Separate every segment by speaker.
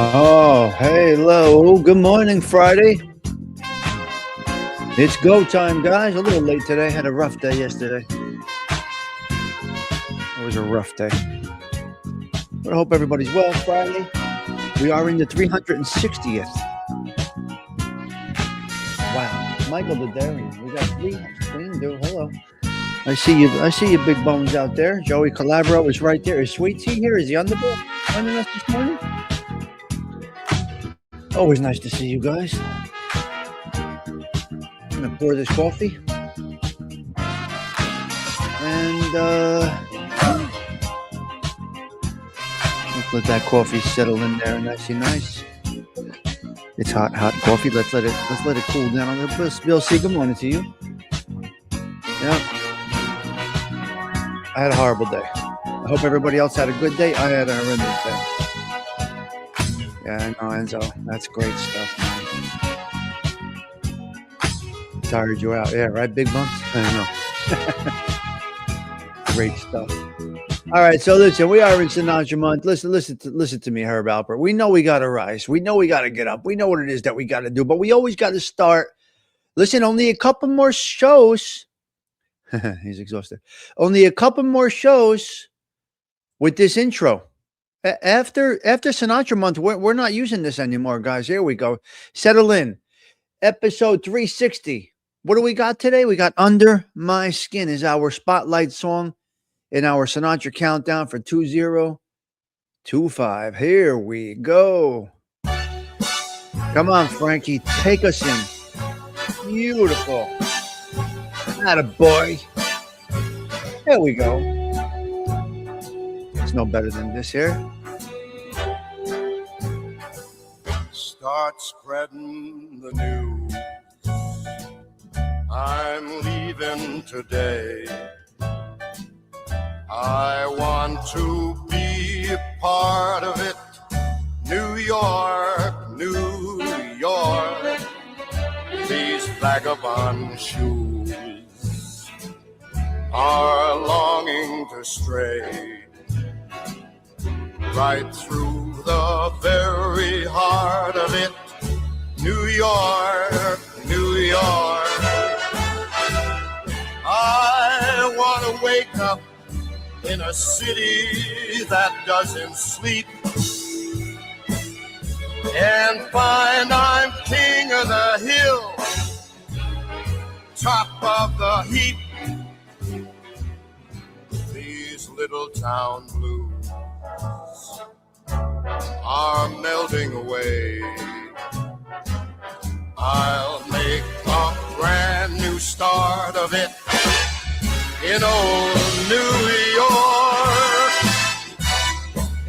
Speaker 1: Oh, hey, hello. Good morning, Friday. It's go time, guys. A little late today. Had a rough day yesterday. It was a rough day. But I hope everybody's well. Friday. We are in the 360th. Wow. Michael the Darian. We got three screen dude. Hello. I see you. I see your big bones out there. Joey Calabro is right there. Is Sweet Tea here? Is he on the board joining us this morning? Always nice to see you guys. I'm gonna pour this coffee. And let's let that coffee settle in there nice and nice. It's hot coffee. Let's let it cool down a little bit. Bill C, good morning to you. Yeah. I had a horrible day. I hope everybody else had a good day. I had a horrendous day. Yeah, I know, Enzo. That's great stuff, man. Tired you out. Yeah, right, Big Bumps? I know. Great stuff. All right, so listen, we are in Sinatra month. Listen to me, Herb Alpert. We know we got to rise. We know we got to get up. We know what it is that we got to do, but we always got to start. Listen, only a couple more shows. He's exhausted. Only a couple more shows with this intro. After Sinatra month, we're not using this anymore, guys. Here we go. Settle in. Episode 360. What do we got today? We got Under My Skin is our spotlight song in our Sinatra countdown for 2025. Here we go. Come on, Frankie. Take us in. Beautiful. Atta boy. There we go. It's no better than this here.
Speaker 2: Start spreading the news. I'm leaving today. I want to be a part of it. New York, New York. These vagabond shoes are longing to stray right through the very heart of it. New York, New York. I want to wake up in a city that doesn't sleep and find I'm king of the hill, top of the heap. These little town blues are melting away. I'll make a brand new start of it in old New York.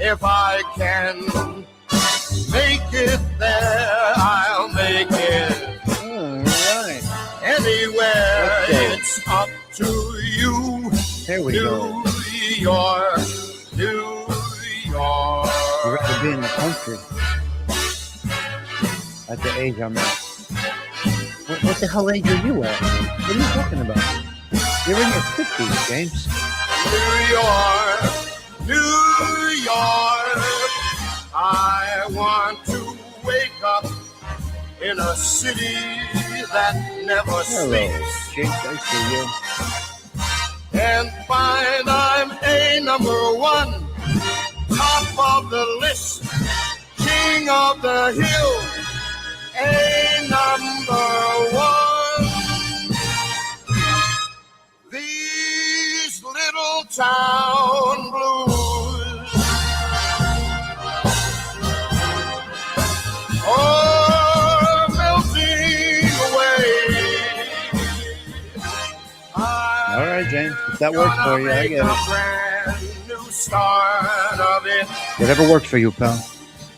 Speaker 2: If I can make it there, I'll make it.
Speaker 1: All right.
Speaker 2: Anywhere, it's up to you.
Speaker 1: There we go.
Speaker 2: New York, New York.
Speaker 1: You'd rather be in the country at the age I'm at. What the hell age are you at? What are you talking about? You're in your 50s, James.
Speaker 2: New York, New York. I want to wake up in a city that never sleeps.
Speaker 1: James, I see you.
Speaker 2: And find I'm a number one, top of the list, king of the hill, a number one. These little town blues are melting away.
Speaker 1: All right, James. If that works for you, I get it.
Speaker 2: Brand new start of it
Speaker 1: Whatever works for you, pal.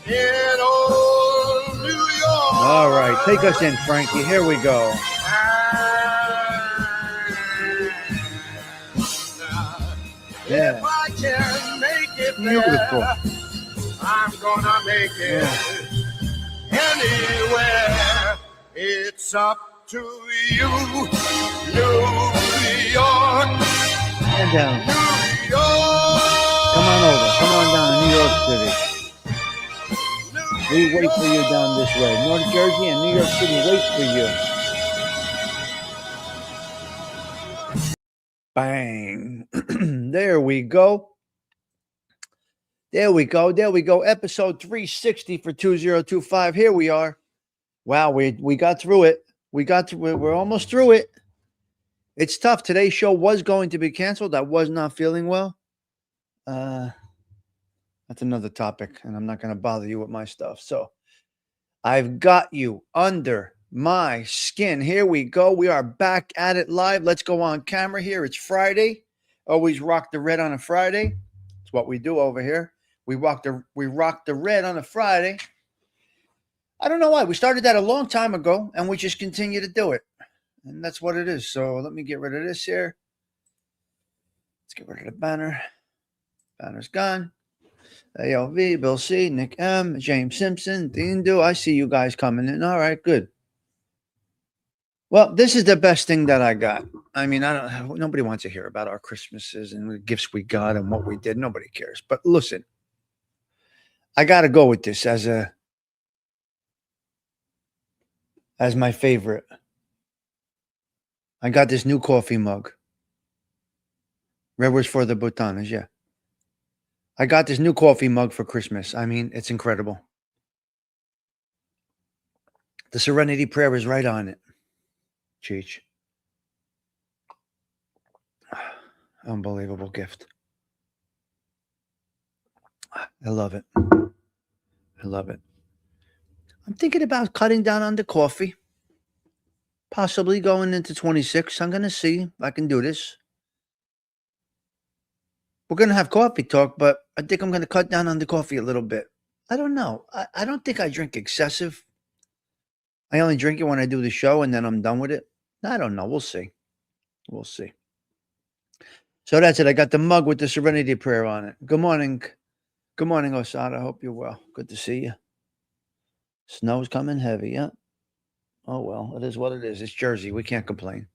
Speaker 2: in old New York.
Speaker 1: All right, take us in, Frankie. Here we go. Yeah.
Speaker 2: If I can make it
Speaker 1: Beautiful.
Speaker 2: there, I'm gonna make it anywhere. It's up to you, New York,
Speaker 1: And down.
Speaker 2: New York.
Speaker 1: Come on over. Come on down to New York City. We wait for you down this way. North Jersey and New York City wait for you. Bang. There we go. There we go. There we go. Episode 360 for 2025. Here we are. Wow, we got through it. We're almost through it. It's tough. Today's show was going to be canceled. I was not feeling well. That's another topic, and I'm not going to bother you with my stuff. So I've got you under my skin. Here we go. We are back at it live. Let's go on camera here. It's Friday. Always rock the red on a Friday. It's what we do over here. We rock the red on a Friday. I don't know why. We started that a long time ago, and we just continue to do it. And that's what it is. So let me get rid of this here. Let's get rid of the banner. Banner's gone. ALV, Bill C, Nick M, James Simpson, Dean Do. I see you guys coming in. All right, good. Well, this is the best thing that I got. I mean, I don't. Nobody wants to hear about our Christmases and the gifts we got and what we did. Nobody cares. But listen, I got to go with this as my favorite. I got this new coffee mug. Red was for the botanas, yeah. I got this new coffee mug for Christmas. I mean, it's incredible. The Serenity Prayer is right on it. Cheech. Unbelievable gift. I love it. I love it. I'm thinking about cutting down on the coffee. Possibly going into 26. I'm going to see if I can do this. We're going to have coffee talk, but I think I'm going to cut down on the coffee a little bit. I don't know. I don't think I drink excessive. I only drink it when I do the show and then I'm done with it. I don't know. We'll see. We'll see. So that's it. I got the mug with the Serenity Prayer on it. Good morning. Good morning, Osada. I hope you're well. Good to see you. Snow's coming heavy, yeah. Oh, well, it is what it is. It's Jersey. We can't complain.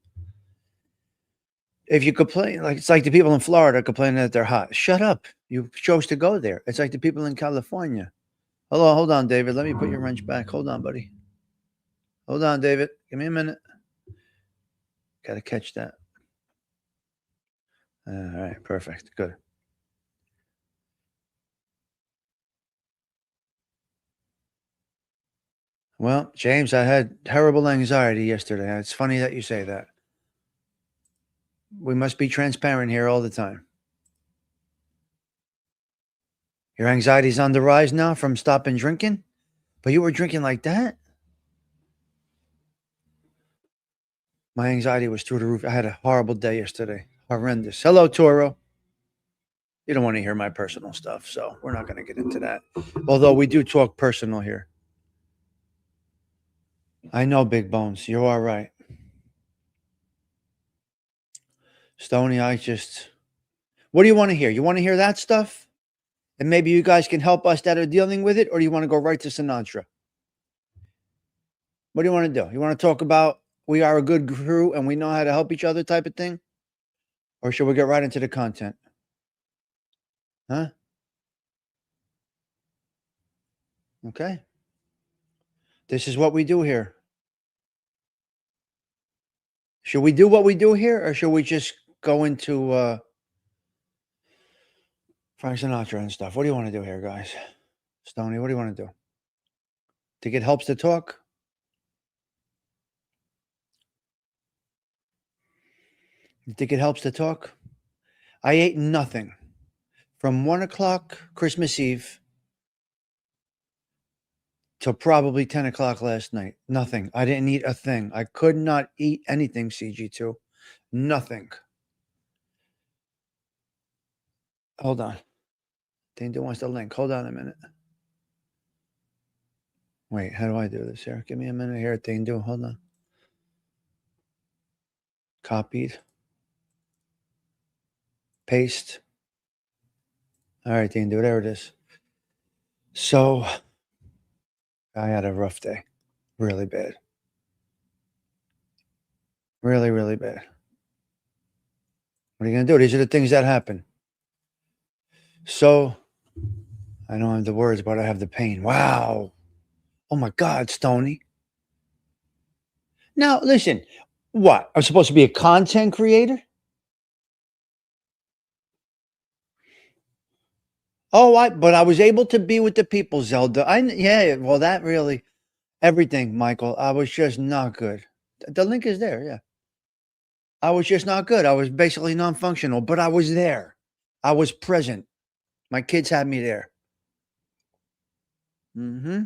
Speaker 1: If you complain, like it's like the people in Florida complaining that they're hot. Shut up. You chose to go there. It's like the people in California. Hello, hold on, David. Let me put your wrench back. Hold on, buddy. Hold on, David. Give me a minute. Got to catch that. All right, perfect. Good. Well, James, I had terrible anxiety yesterday. It's funny that you say that. We must be transparent here all the time. Your anxiety's on the rise now from stopping drinking? But you were drinking like that? My anxiety was through the roof. I had a horrible day yesterday. Horrendous. Hello, Toro. You don't want to hear my personal stuff, so we're not going to get into that. Although we do talk personal here. I know, Big Bones. You are right. Stony, what do you want to hear? You want to hear that stuff? And maybe you guys can help us that are dealing with it, or do you want to go right to Sinatra? What do you want to do? You want to talk about we are a good crew and we know how to help each other type of thing? Or should we get right into the content? Huh? Okay. This is what we do here. Should we do what we do here, or should we just go into Frank Sinatra and stuff? What do you want to do here, guys? Stoney, what do you want to do? Think it helps to talk? You think it helps to talk? I ate nothing from 1 o'clock Christmas Eve till probably 10 o'clock last night. Nothing. I didn't eat a thing. I could not eat anything, CG2. Nothing. Hold on. Dane wants the link. Hold on a minute. Wait, how do I do this here? Give me a minute here, Dane. Hold on. Copied. Paste. All right, Dane, there it is. So I had a rough day. Really bad. Really, really bad. What are you going to do? These are the things that happen. So I don't have the words, but I have the pain. Wow. Oh my God, Stoney. Now, listen, what? I'm supposed to be a content creator? Oh, but I was able to be with the people, Zelda. Yeah, well, that really, everything, Michael. I was just not good. The link is there, yeah. I was just not good. I was basically non-functional, but I was there. I was present. My kids had me there. Mm-hmm.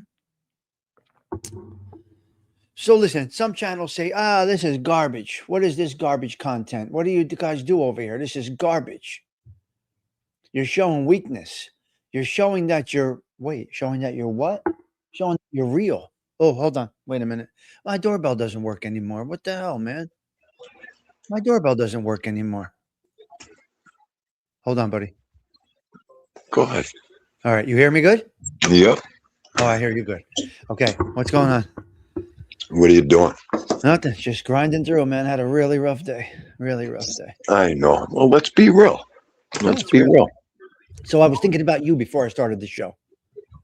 Speaker 1: So listen, some channels say, this is garbage. What is this garbage content? What do you guys do over here? This is garbage. You're showing weakness. You're showing that showing that you're what? Showing that you're real. Oh, hold on. Wait a minute. My doorbell doesn't work anymore. What the hell, man? My doorbell doesn't work anymore. Hold on, buddy.
Speaker 3: Go ahead.
Speaker 1: All right, you hear me good?
Speaker 3: Yep.
Speaker 1: Oh, I hear you good. Okay, what's going on?
Speaker 3: What are you doing?
Speaker 1: Nothing. Just grinding through, man. Had a really rough day. Really rough day.
Speaker 3: I know. Well, let's be real. Let's
Speaker 1: it's
Speaker 3: be
Speaker 1: real.
Speaker 3: real.
Speaker 1: So I was thinking about you before I started the show,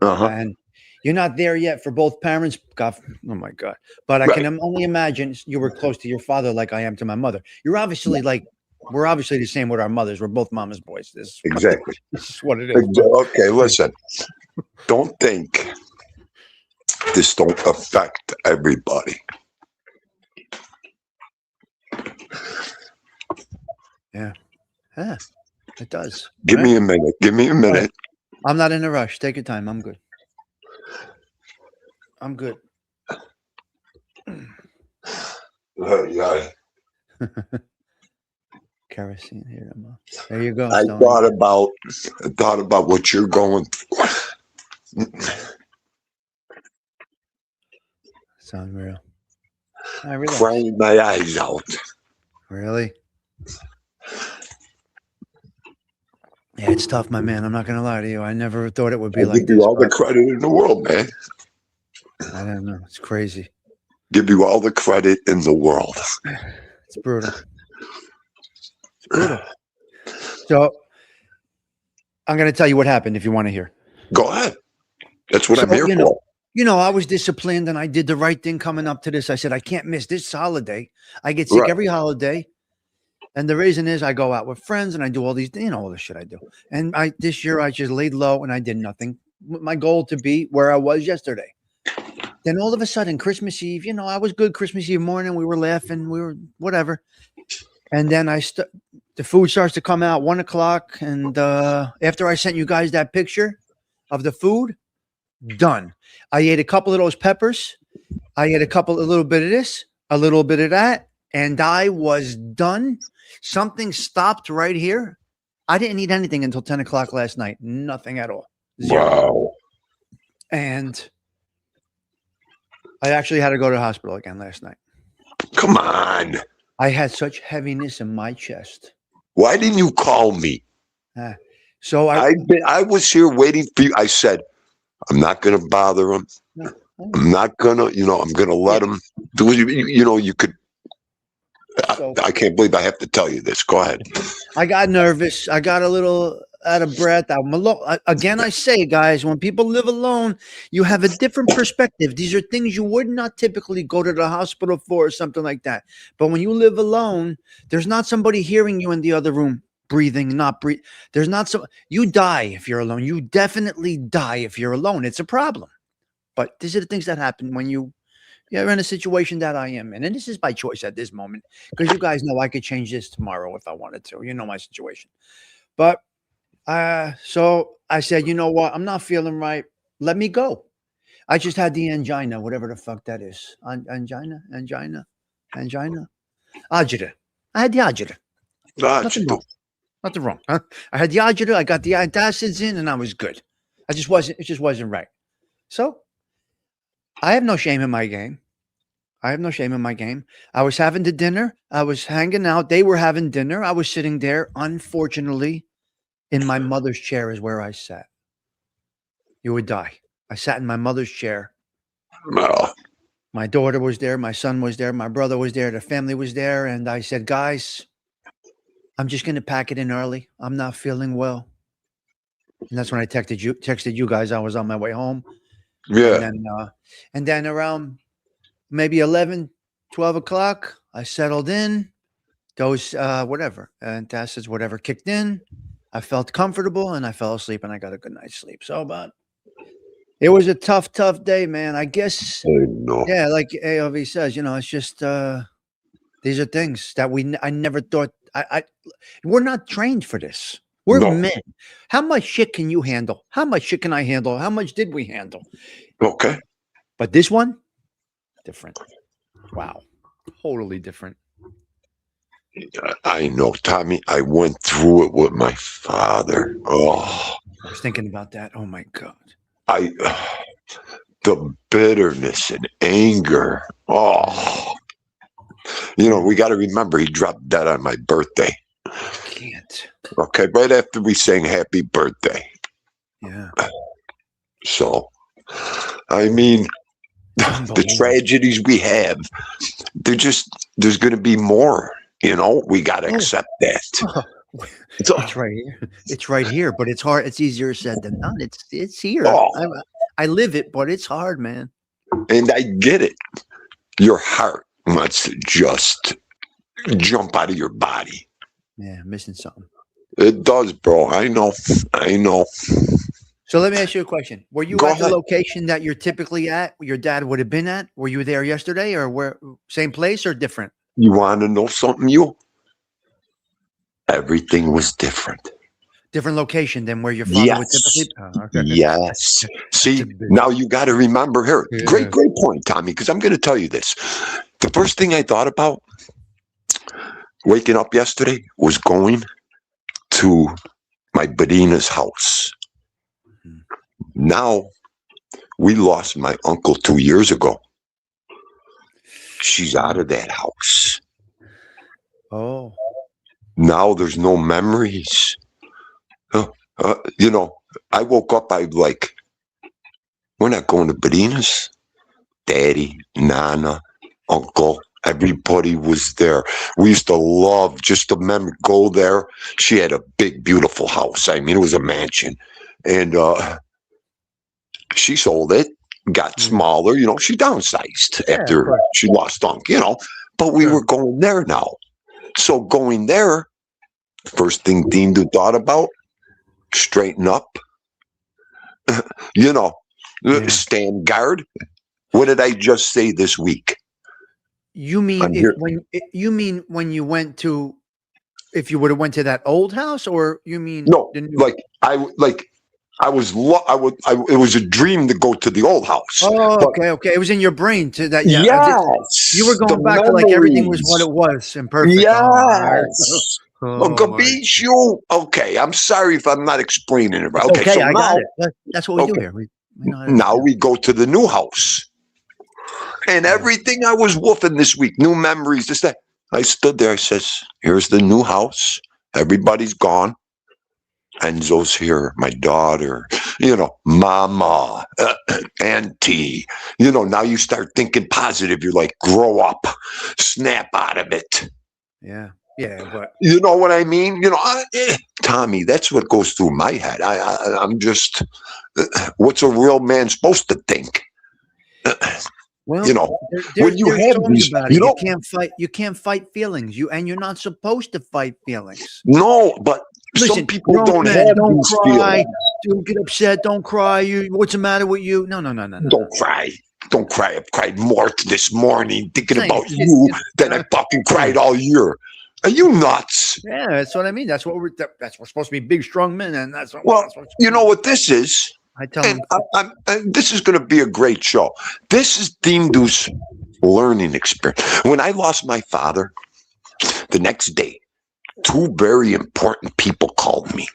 Speaker 3: Uh-huh.
Speaker 1: and you're not there yet for both parents. God, oh my God! But I can only imagine you were close to your father, like I am to my mother. You're obviously we're obviously the same with our mothers. We're both mama's boys.
Speaker 3: Exactly.
Speaker 1: This is what it is.
Speaker 3: Okay, listen. Don't think this don't affect everybody.
Speaker 1: Yeah, it does.
Speaker 3: Give me a minute. Give me a minute.
Speaker 1: I'm not in a rush. Take your time. I'm good. I'm good.
Speaker 3: Yeah.
Speaker 1: Kerosene here. There you go.
Speaker 3: I
Speaker 1: Stoney.
Speaker 3: thought about what you're going through.
Speaker 1: It's unreal. I relax.
Speaker 3: Crying my eyes out.
Speaker 1: Really? Yeah, it's tough, my man. I'm not gonna lie to you. I never thought it would be like
Speaker 3: give you
Speaker 1: this.
Speaker 3: all the credit in the world, man.
Speaker 1: I don't know. It's crazy.
Speaker 3: Give you all the credit in the world.
Speaker 1: It's brutal. It's brutal. So I'm gonna tell you what happened if you want to hear.
Speaker 3: Go ahead. That's what I'm here for.
Speaker 1: I was disciplined and I did the right thing coming up to this. I said, I can't miss this holiday. I get sick every holiday. And the reason is I go out with friends and I do all these, all the shit I do. And this year I just laid low and I did nothing. My goal to be where I was yesterday. Then all of a sudden, Christmas Eve, I was good Christmas Eve morning. We were laughing. We were whatever. And then the food starts to come out 1 o'clock. And after I sent you guys that picture of the food, done. I ate a couple of those peppers. I ate a little bit of this, a little bit of that. And I was done. Something stopped right here. I didn't eat anything until 10 o'clock last night. Nothing at all. Zero.
Speaker 3: Wow.
Speaker 1: And I actually had to go to the hospital again last night.
Speaker 3: Come on.
Speaker 1: I had such heaviness in my chest.
Speaker 3: Why didn't you call me?
Speaker 1: So
Speaker 3: I was here waiting for you. I said, I'm not going to bother him. I'm not going to, I'm going to let him do it. You could. I can't believe I have to tell you this. Go ahead.
Speaker 1: I got nervous. I got a little out of breath. Again, I say, guys, when people live alone, you have a different perspective. These are things you would not typically go to the hospital for or something like that. But when you live alone, there's not somebody hearing you in the other room, breathing, not breathe. There's not you die if you're alone. You definitely die if you're alone. It's a problem. But these are the things that happen when you're in a situation that I am in. And this is by choice at this moment, because you guys know I could change this tomorrow if I wanted to. You know my situation. But so I said, you know what? I'm not feeling right. Let me go. I just had the angina, whatever the fuck that is. Angina. Agita. I had the agita. Nothing wrong. Huh? I had the agita. I got the antacids in and I was good. It just wasn't right. So I have no shame in my game. I was having the dinner. I was hanging out. They were having dinner. I was sitting there. Unfortunately, in my mother's chair is where I sat. You would die. I sat in my mother's chair.
Speaker 3: No.
Speaker 1: My daughter was there. My son was there. My brother was there. The family was there. And I said, guys, I'm just going to pack it in early. I'm not feeling well. And that's when I texted you guys. I was on my way home.
Speaker 3: Yeah.
Speaker 1: And then around maybe 11, 12 o'clock, I settled in. Those, antacids, whatever kicked in. I felt comfortable and I fell asleep and I got a good night's sleep. So, but it was a tough day, man. I guess, yeah, like AOV says, it's just, these are things that I never thought, we're not trained for this. We're men. How much shit can you handle? How much shit can I handle? How much did we handle?
Speaker 3: Okay.
Speaker 1: But this one, different. Wow. Totally different.
Speaker 3: I know, Tommy. I went through it with my father. Oh.
Speaker 1: I was thinking about that. Oh, my God.
Speaker 3: The bitterness and anger. Oh. We got to remember he dropped dead on my birthday.
Speaker 1: I can't.
Speaker 3: Okay, right after we sang happy birthday.
Speaker 1: Yeah.
Speaker 3: So, I mean, the
Speaker 1: Unbelievable.
Speaker 3: tragedies we have, there's going to be more. We got to
Speaker 1: Oh.
Speaker 3: accept that.
Speaker 1: It's right here. It's right here, but it's hard. It's easier said than done. It's here.
Speaker 3: Oh.
Speaker 1: I live it, but it's hard, man.
Speaker 3: And I get it. Your heart wants to just jump out of your body.
Speaker 1: Yeah, missing something.
Speaker 3: It does, bro. I know.
Speaker 1: So let me ask you a question. Were you
Speaker 3: Go
Speaker 1: at the
Speaker 3: ahead.
Speaker 1: location that you're typically at, your dad would have been at? Were you there yesterday, or where? Same place or different?
Speaker 3: You want to know something, you? Everything was different.
Speaker 1: Different location than where your father would typically. Oh, okay.
Speaker 3: Yes. See, now you got to remember here.
Speaker 1: Yeah.
Speaker 3: Great point, Tommy, because I'm going to tell you this. The first thing I thought about waking up yesterday was going to my Badina's house. Now, we lost my uncle 2 years ago. She's out of that house.
Speaker 1: Oh.
Speaker 3: Now there's no memories. I woke up, I'm like, we're not going to Badina's. Daddy, Nana, Uncle, everybody was there. We used to love just to go there. She had a big, beautiful house. I mean, it was a mansion. And she sold it, got smaller. She downsized after she lost Uncle, But we were going there now. So going there, first thing Dean thought about, straighten up, stand guard. What did I just say this week?
Speaker 1: You mean when you went to, if you would have went to that old house, or you mean
Speaker 3: no?
Speaker 1: The new
Speaker 3: it was a dream to go to the old house.
Speaker 1: Oh, okay. It was in your brain to that.
Speaker 3: Yeah,
Speaker 1: yes, you were going back to like everything was what it was and perfect.
Speaker 3: Yes. Okay, I'm sorry if I'm not explaining it.
Speaker 1: Okay,
Speaker 3: so
Speaker 1: I
Speaker 3: now,
Speaker 1: got it. That's what we do here. We know how to
Speaker 3: now we go to the new house. And everything I was woofing this week, new memories, this, that. I stood there, I says, here's the new house. Everybody's gone. Enzo's here, my daughter, mama, auntie. Now you start thinking positive. You're like, grow up, snap out of it.
Speaker 1: Yeah. Yeah, but
Speaker 3: you know what I mean? Tommy, that's what goes through my head. I'm just, what's a real man supposed to think?
Speaker 1: Well,
Speaker 3: when you have these,
Speaker 1: you can't fight feelings. You're not supposed to fight feelings.
Speaker 3: No, but listen, some people don't have these
Speaker 1: cry.
Speaker 3: feelings.
Speaker 1: Don't get upset. Don't cry. What's the matter with you? No.
Speaker 3: Don't cry. Don't cry. I've cried more this morning thinking about you than I fucking cried all year. Are you nuts?
Speaker 1: Yeah, that's what I mean. That's what we're supposed to be, big, strong men, and that's what.
Speaker 3: Well, you know what this is.
Speaker 1: I tell them.
Speaker 3: This is going to be a great show. This is Dean Deuce learning experience. When I lost my father, the next day, 2 very important people called me,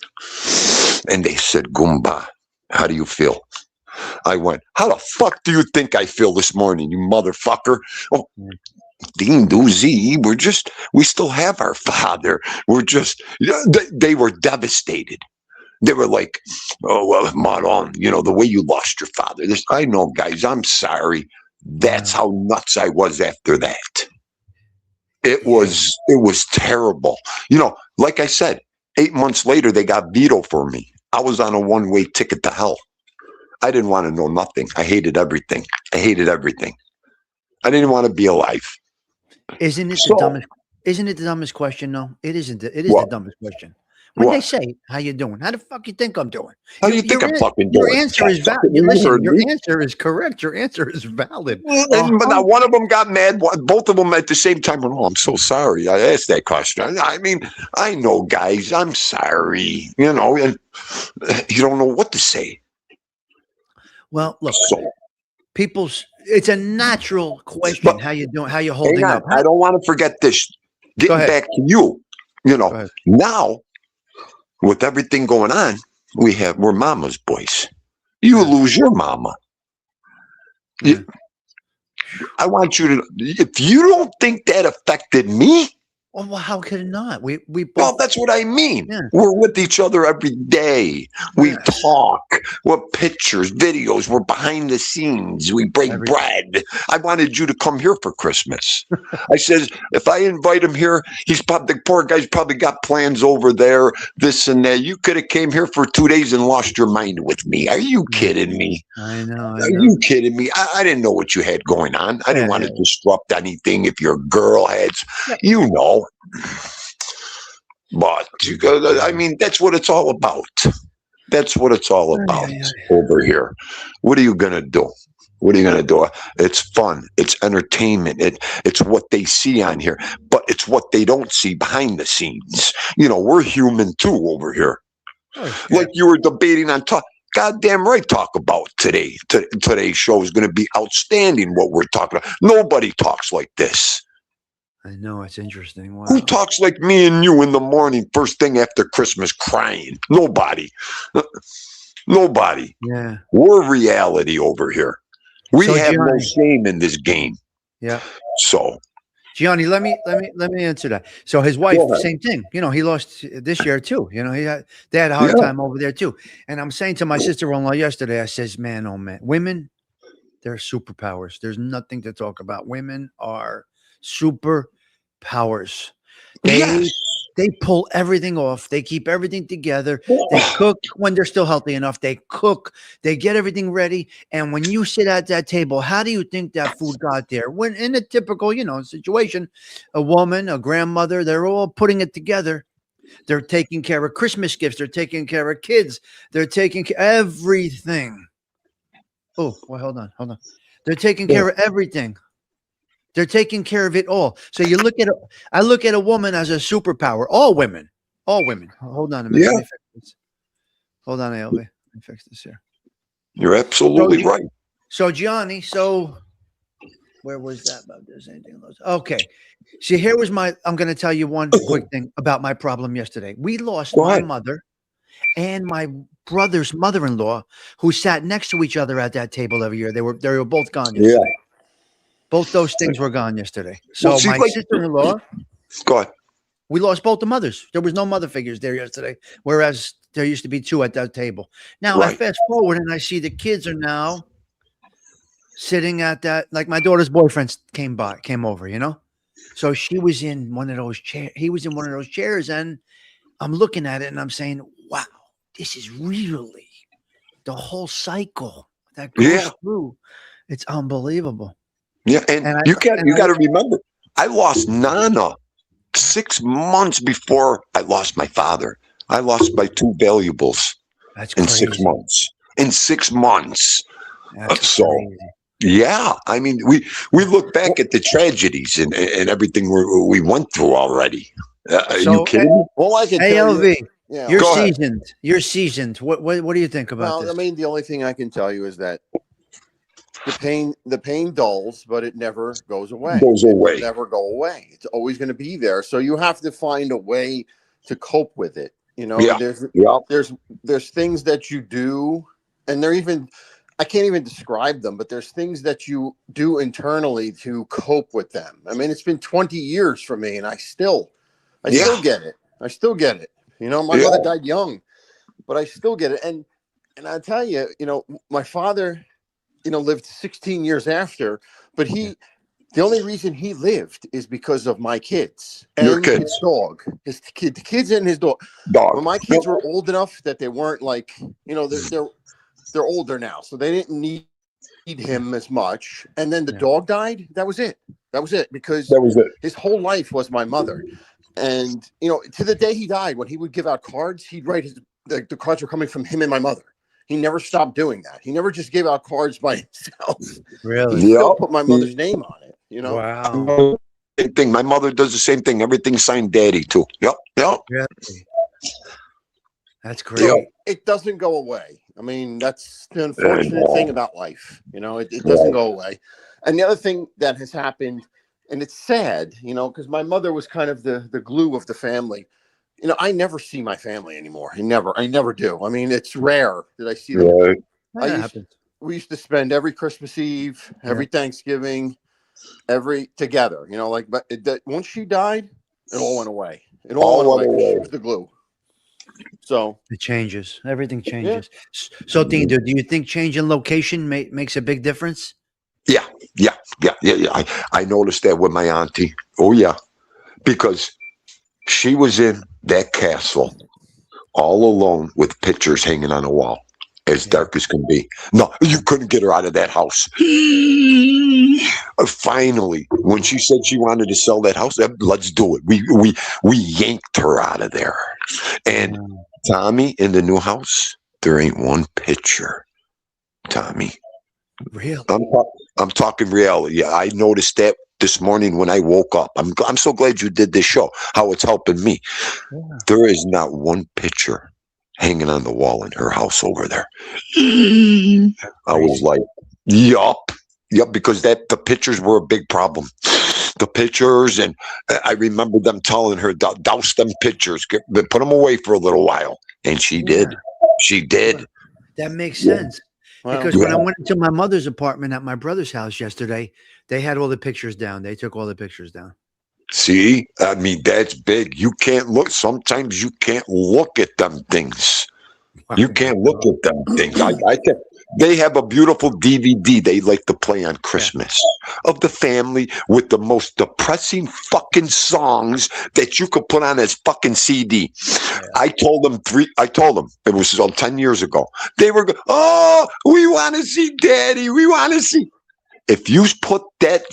Speaker 3: and they said, "Goomba, how do you feel?" I went, "How the fuck do you think I feel this morning, you motherfucker?" Oh, Dean Doozy, we still have our father. They were devastated. They were like, "Oh, well, Maron, the way you lost your father." I know, guys, I'm sorry. That's how nuts I was after that. It was terrible. Like I said, 8 months later, they got veto for me. I was on a one-way ticket to hell. I didn't want to know nothing. I hated everything. I didn't want to be alive.
Speaker 1: Isn't it the dumbest question? No, it isn't. It is the dumbest question. When they say, "How you doing?" How the fuck you think I'm doing?
Speaker 3: How do you think I'm fucking doing?
Speaker 1: Your answer is valid. Listen, your answer is correct. Your answer is valid.
Speaker 3: But now one of them got mad. Both of them at the same time went, "Oh, I'm so sorry. I asked that question." I mean, I know, guys. I'm sorry. And you don't know what to say.
Speaker 1: Well, look, it's a natural question. How you doing? How you holding up?
Speaker 3: I don't want to forget this. Getting back to you, now with everything going on, we're mama's boys. You lose your mama. I want you to, if you don't think that affected me,
Speaker 1: Oh, well, how could it not? We
Speaker 3: Well,
Speaker 1: both.
Speaker 3: that's what I mean.
Speaker 1: Yeah.
Speaker 3: We're with each other every day. We
Speaker 1: Yes.
Speaker 3: talk. We're pictures, videos. We're behind the scenes. We break
Speaker 1: Everything.
Speaker 3: bread. I wanted you to come here for Christmas. I said, if I invite him here, the poor guy's probably got plans over there, this and that. You could have came here for 2 days and lost your mind with me. Are you kidding me?
Speaker 1: I know.
Speaker 3: Are you kidding me? I didn't know what you had going on. I didn't want to disrupt anything if your girl had, you know. But I mean, that's what it's all about. That's what it's all about over here. What are you gonna do? What are you gonna do? It's fun. It's entertainment. It's what they see on here, but it's what they don't see behind the scenes. You know, we're human too over here. Like you were debating on talk. Goddamn right, talk about today. Today's show is going to be outstanding. What we're talking about. Nobody talks like this.
Speaker 1: I know, it's interesting. Wow.
Speaker 3: Who talks like me and you in the morning, first thing after Christmas, crying? Nobody. Nobody.
Speaker 1: Yeah.
Speaker 3: We're reality over here. We
Speaker 1: So,
Speaker 3: have no
Speaker 1: Gianni-
Speaker 3: shame in this game.
Speaker 1: Yeah.
Speaker 3: So,
Speaker 1: Gianni, let me answer that. So his wife,
Speaker 3: Go ahead.
Speaker 1: same thing. You know, he lost this year too. You know, they had a hard time over there too. And I'm saying to my sister-in-law yesterday, I says, man, oh man, women, they're superpowers. There's nothing to talk about. Women are superpowers. They pull everything off. They keep everything together. They cook when they're still healthy enough. They cook. They get everything ready. And when you sit at that table, how do you think that food got there? When in a typical, you know, situation, a woman, a grandmother, they're all putting it together. They're taking care of Christmas gifts. They're taking care of kids. They're taking care of everything. Oh, well, hold on. They're taking care of everything. They're taking care of it all. So I look at a woman as a superpower. All women. Hold on a minute.
Speaker 3: Yeah.
Speaker 1: Let me fix this. Hold on, ALV. Let me fix this here.
Speaker 3: you're absolutely right.
Speaker 1: So Gianni, where was that about this? Anything else? Okay. See, here was I'm going to tell you one quick thing about my problem yesterday. We lost my mother and my brother's mother-in-law, who sat next to each other at that table every year. They were both gone yesterday.
Speaker 3: Yeah.
Speaker 1: Both those things were gone yesterday. So
Speaker 3: Well, see,
Speaker 1: my sister-in-law,
Speaker 3: Go ahead.
Speaker 1: we lost both the mothers. There was no mother figures there yesterday, whereas there used to be two at that table. Now I fast forward and I see the kids are now sitting at that, like my daughter's boyfriend came over, you know? So she was in one of those chairs. He was in one of those chairs, and I'm looking at it and I'm saying, wow, this is really the whole cycle that goes through. It's unbelievable.
Speaker 3: Yeah, and you got to remember, I lost Nana 6 months before I lost my father. I lost my two valuables in 6 months. In 6 months.
Speaker 1: That's
Speaker 3: so
Speaker 1: crazy.
Speaker 3: yeah, I mean, we look back at the tragedies and everything we went through already. Are you kidding me?
Speaker 4: Well, I can
Speaker 1: ALV,
Speaker 4: tell you. Yeah.
Speaker 1: you're
Speaker 3: Go ahead.
Speaker 1: seasoned. You're seasoned. What do you think about
Speaker 4: Well,
Speaker 1: this?
Speaker 4: I mean, the only thing I can tell you is that the pain dulls, but it never goes away.
Speaker 3: It goes away.
Speaker 4: It'll never go away. It's always going to be there. So you have to find a way to cope with it. You know, there's things that you do, and I can't even describe them, but there's things that you do internally to cope with them. I mean, it's been 20 years for me, and I still get it. I still get it. You know, my mother died young, but I still get it. And I tell you, you know, my father, you know, lived 16 years after, but the only reason he lived is because of my kids and
Speaker 3: Your kids.
Speaker 4: his dog, the kids and his dog. When my kids were old enough that they weren't like, you know, they're older now, so they didn't need him as much. And then the dog died. That was it. Because his whole life was my mother. And, you know, to the day he died, when he would give out cards, he'd write the cards were coming from him and my mother. He never stopped doing that. He never just gave out cards by himself.
Speaker 1: Really?
Speaker 4: He still put my mother's name on it, you know?
Speaker 1: Wow.
Speaker 3: Same thing. My mother does the same thing. Everything's signed daddy too. Yep.
Speaker 1: Really? That's great.
Speaker 4: You know, it doesn't go away. I mean, that's the unfortunate thing about life. You know, it doesn't go away. And the other thing that has happened, and it's sad, you know, because my mother was kind of the glue of the family. You know, I never see my family anymore. I never do. I mean, it's rare that I see them. We used to spend every Christmas Eve, every Thanksgiving, together. You know, like, but once she died, It all went away. It all went away. She was the glue. So
Speaker 1: it changes. Everything changes. Yeah. So, Dean, do you think changing location makes a big difference?
Speaker 3: Yeah. I noticed that with my auntie. Oh, yeah. Because she was in that castle all alone with pictures hanging on the wall, as dark as can be. No, you couldn't get her out of that house. Finally, when she said she wanted to sell that house, let's do it. We yanked her out of there. And Tommy, in the new house, there ain't one picture. Tommy.
Speaker 1: Real?
Speaker 3: I'm talking reality. Yeah, I noticed that this morning when I woke up. I'm so glad you did this show, how it's helping me. Yeah. There is not one picture hanging on the wall in her house over there. I was like, yup, because the pictures were a big problem. The pictures, and I remember them telling her, douse them pictures, put them away for a little while. And she did. She did.
Speaker 1: That makes sense. Because when I went into my mother's apartment at my brother's house yesterday, they had all the pictures down. They took all the pictures down.
Speaker 3: See, I mean, that's big. You can't look. Sometimes you can't look at them things. You can't look at them things. I can. They have a beautiful DVD they like to play on Christmas of the family with the most depressing fucking songs that you could put on as fucking CD. Yeah. I told them it was 10 years ago. They were oh, we want to see Daddy. We want to see. If you put that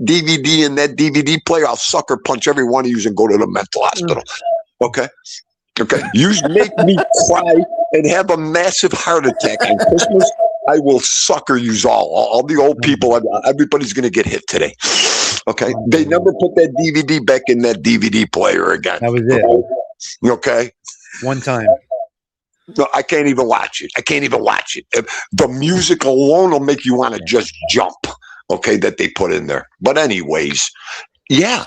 Speaker 3: DVD in that DVD player, I'll sucker punch every one of you and go to the mental hospital. Okay. You make me cry and have a massive heart attack on Christmas. I will sucker you all the old people. Everybody's going to get hit today. Okay. They never put that DVD back in that DVD player again.
Speaker 1: That was it.
Speaker 3: Okay.
Speaker 1: One time.
Speaker 3: No, I can't even watch it. The music alone will make you want to just jump. Okay. That they put in there. But anyways, yeah.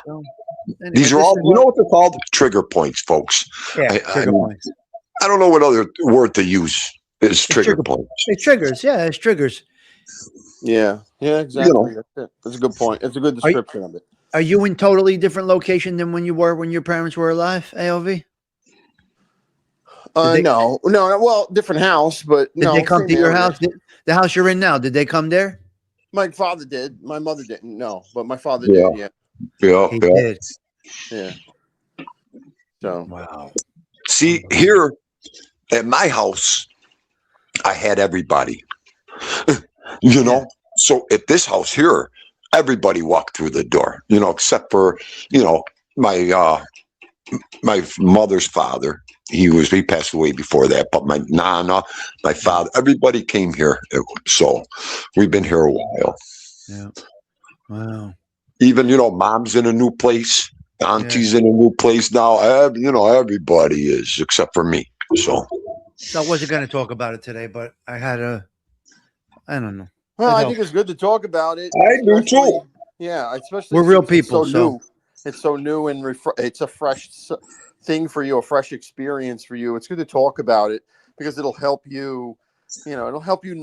Speaker 3: These are all, you know what they're called? Trigger points, folks.
Speaker 1: Yeah, trigger points.
Speaker 3: I don't know what other word to use. It's trigger points.
Speaker 1: It's triggers. Yeah, it's triggers.
Speaker 4: Yeah, exactly. That's a good point. It's a good description of it.
Speaker 1: Are you in totally different location than when your parents were alive, AOV?
Speaker 4: No. Well, different house, but
Speaker 1: did they come to your house? The house you're in now, did they come there?
Speaker 4: My father did. My mother didn't. No, but my father did. Yeah.
Speaker 1: He did.
Speaker 4: Yeah. So
Speaker 3: wow. See, here at my house, I had everybody. You know, so at this house here, everybody walked through the door. You know, except for my mother's father. He passed away before that. But my nana, my father, everybody came here. So we've been here a while.
Speaker 1: Yeah. Wow.
Speaker 3: Even, mom's in a new place, auntie's in a new place now. Everybody is except for me. So
Speaker 1: I wasn't going to talk about it today, but I don't know.
Speaker 4: Well, I think it's good to talk about it.
Speaker 3: I do too.
Speaker 4: Yeah, especially
Speaker 1: we're real people.
Speaker 4: New. It's so new and it's a fresh thing for you, a fresh experience for you. It's good to talk about it because it'll help you. It'll help you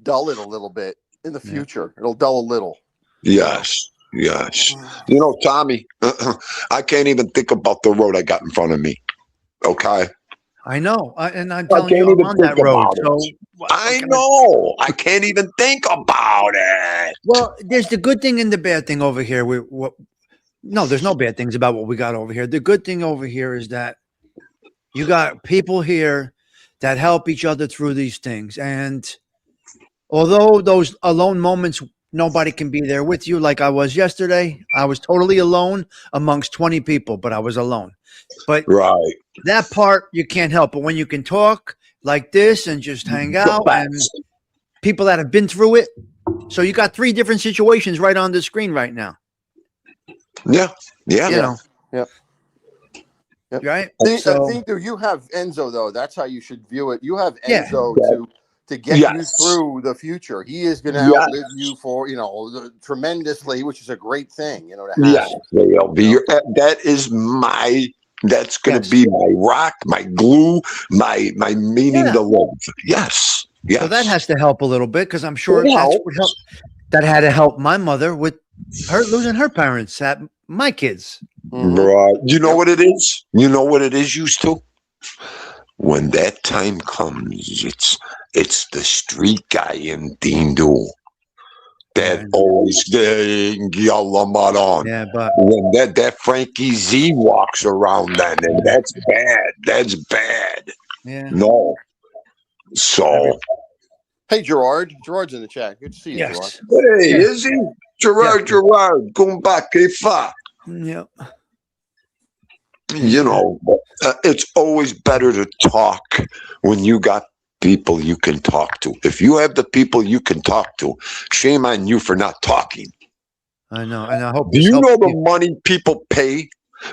Speaker 4: dull it a little bit in the future. It'll dull a little.
Speaker 3: Yes. Tommy, I can't even think about the road I got in front of me. Okay.
Speaker 1: I know. And I'm telling you, I'm on that road. So
Speaker 3: I know. I can't even think about it.
Speaker 1: Well, there's the good thing and the bad thing over here. No, there's no bad things about what we got over here. The good thing over here is that you got people here that help each other through these things. And although those alone moments, nobody can be there with you like I was yesterday. I was totally alone amongst 20 people, but I was alone. But that part you can't help. But when you can talk like this and just hang out and people that have been through it. So you got 3 different situations right on the screen right now.
Speaker 3: Yeah.
Speaker 4: Yep.
Speaker 1: Right?
Speaker 4: I think you have Enzo, though. That's how you should view it. You have Enzo to get you through the future. He is going to outlive you for, tremendously, which is a great thing, to have.
Speaker 3: That's going to be my rock, my glue, my meaning to live. Yes.
Speaker 1: So that has to help a little bit because I'm sure that had to help my mother with her losing her parents, my kids.
Speaker 3: Right. You know what it is? You know what it is used to? When that time comes, it's the street guy in Dindu that always yell on.
Speaker 1: Yeah, but
Speaker 3: when that Frankie Z walks around, and that's bad. That's bad.
Speaker 1: yeah.
Speaker 3: No. So.
Speaker 4: Hey, Gerard. Gerard's in the chat. Good to see you,
Speaker 1: Yes.
Speaker 4: Gerard.
Speaker 3: Hey, is he? Gerard, Gumba Kefa.
Speaker 1: Yep.
Speaker 3: You know, it's always better to talk when you got people you can talk to. If you have the people you can talk to, shame on you for not talking.
Speaker 1: I know, and I hope.
Speaker 3: Do you know the money people pay?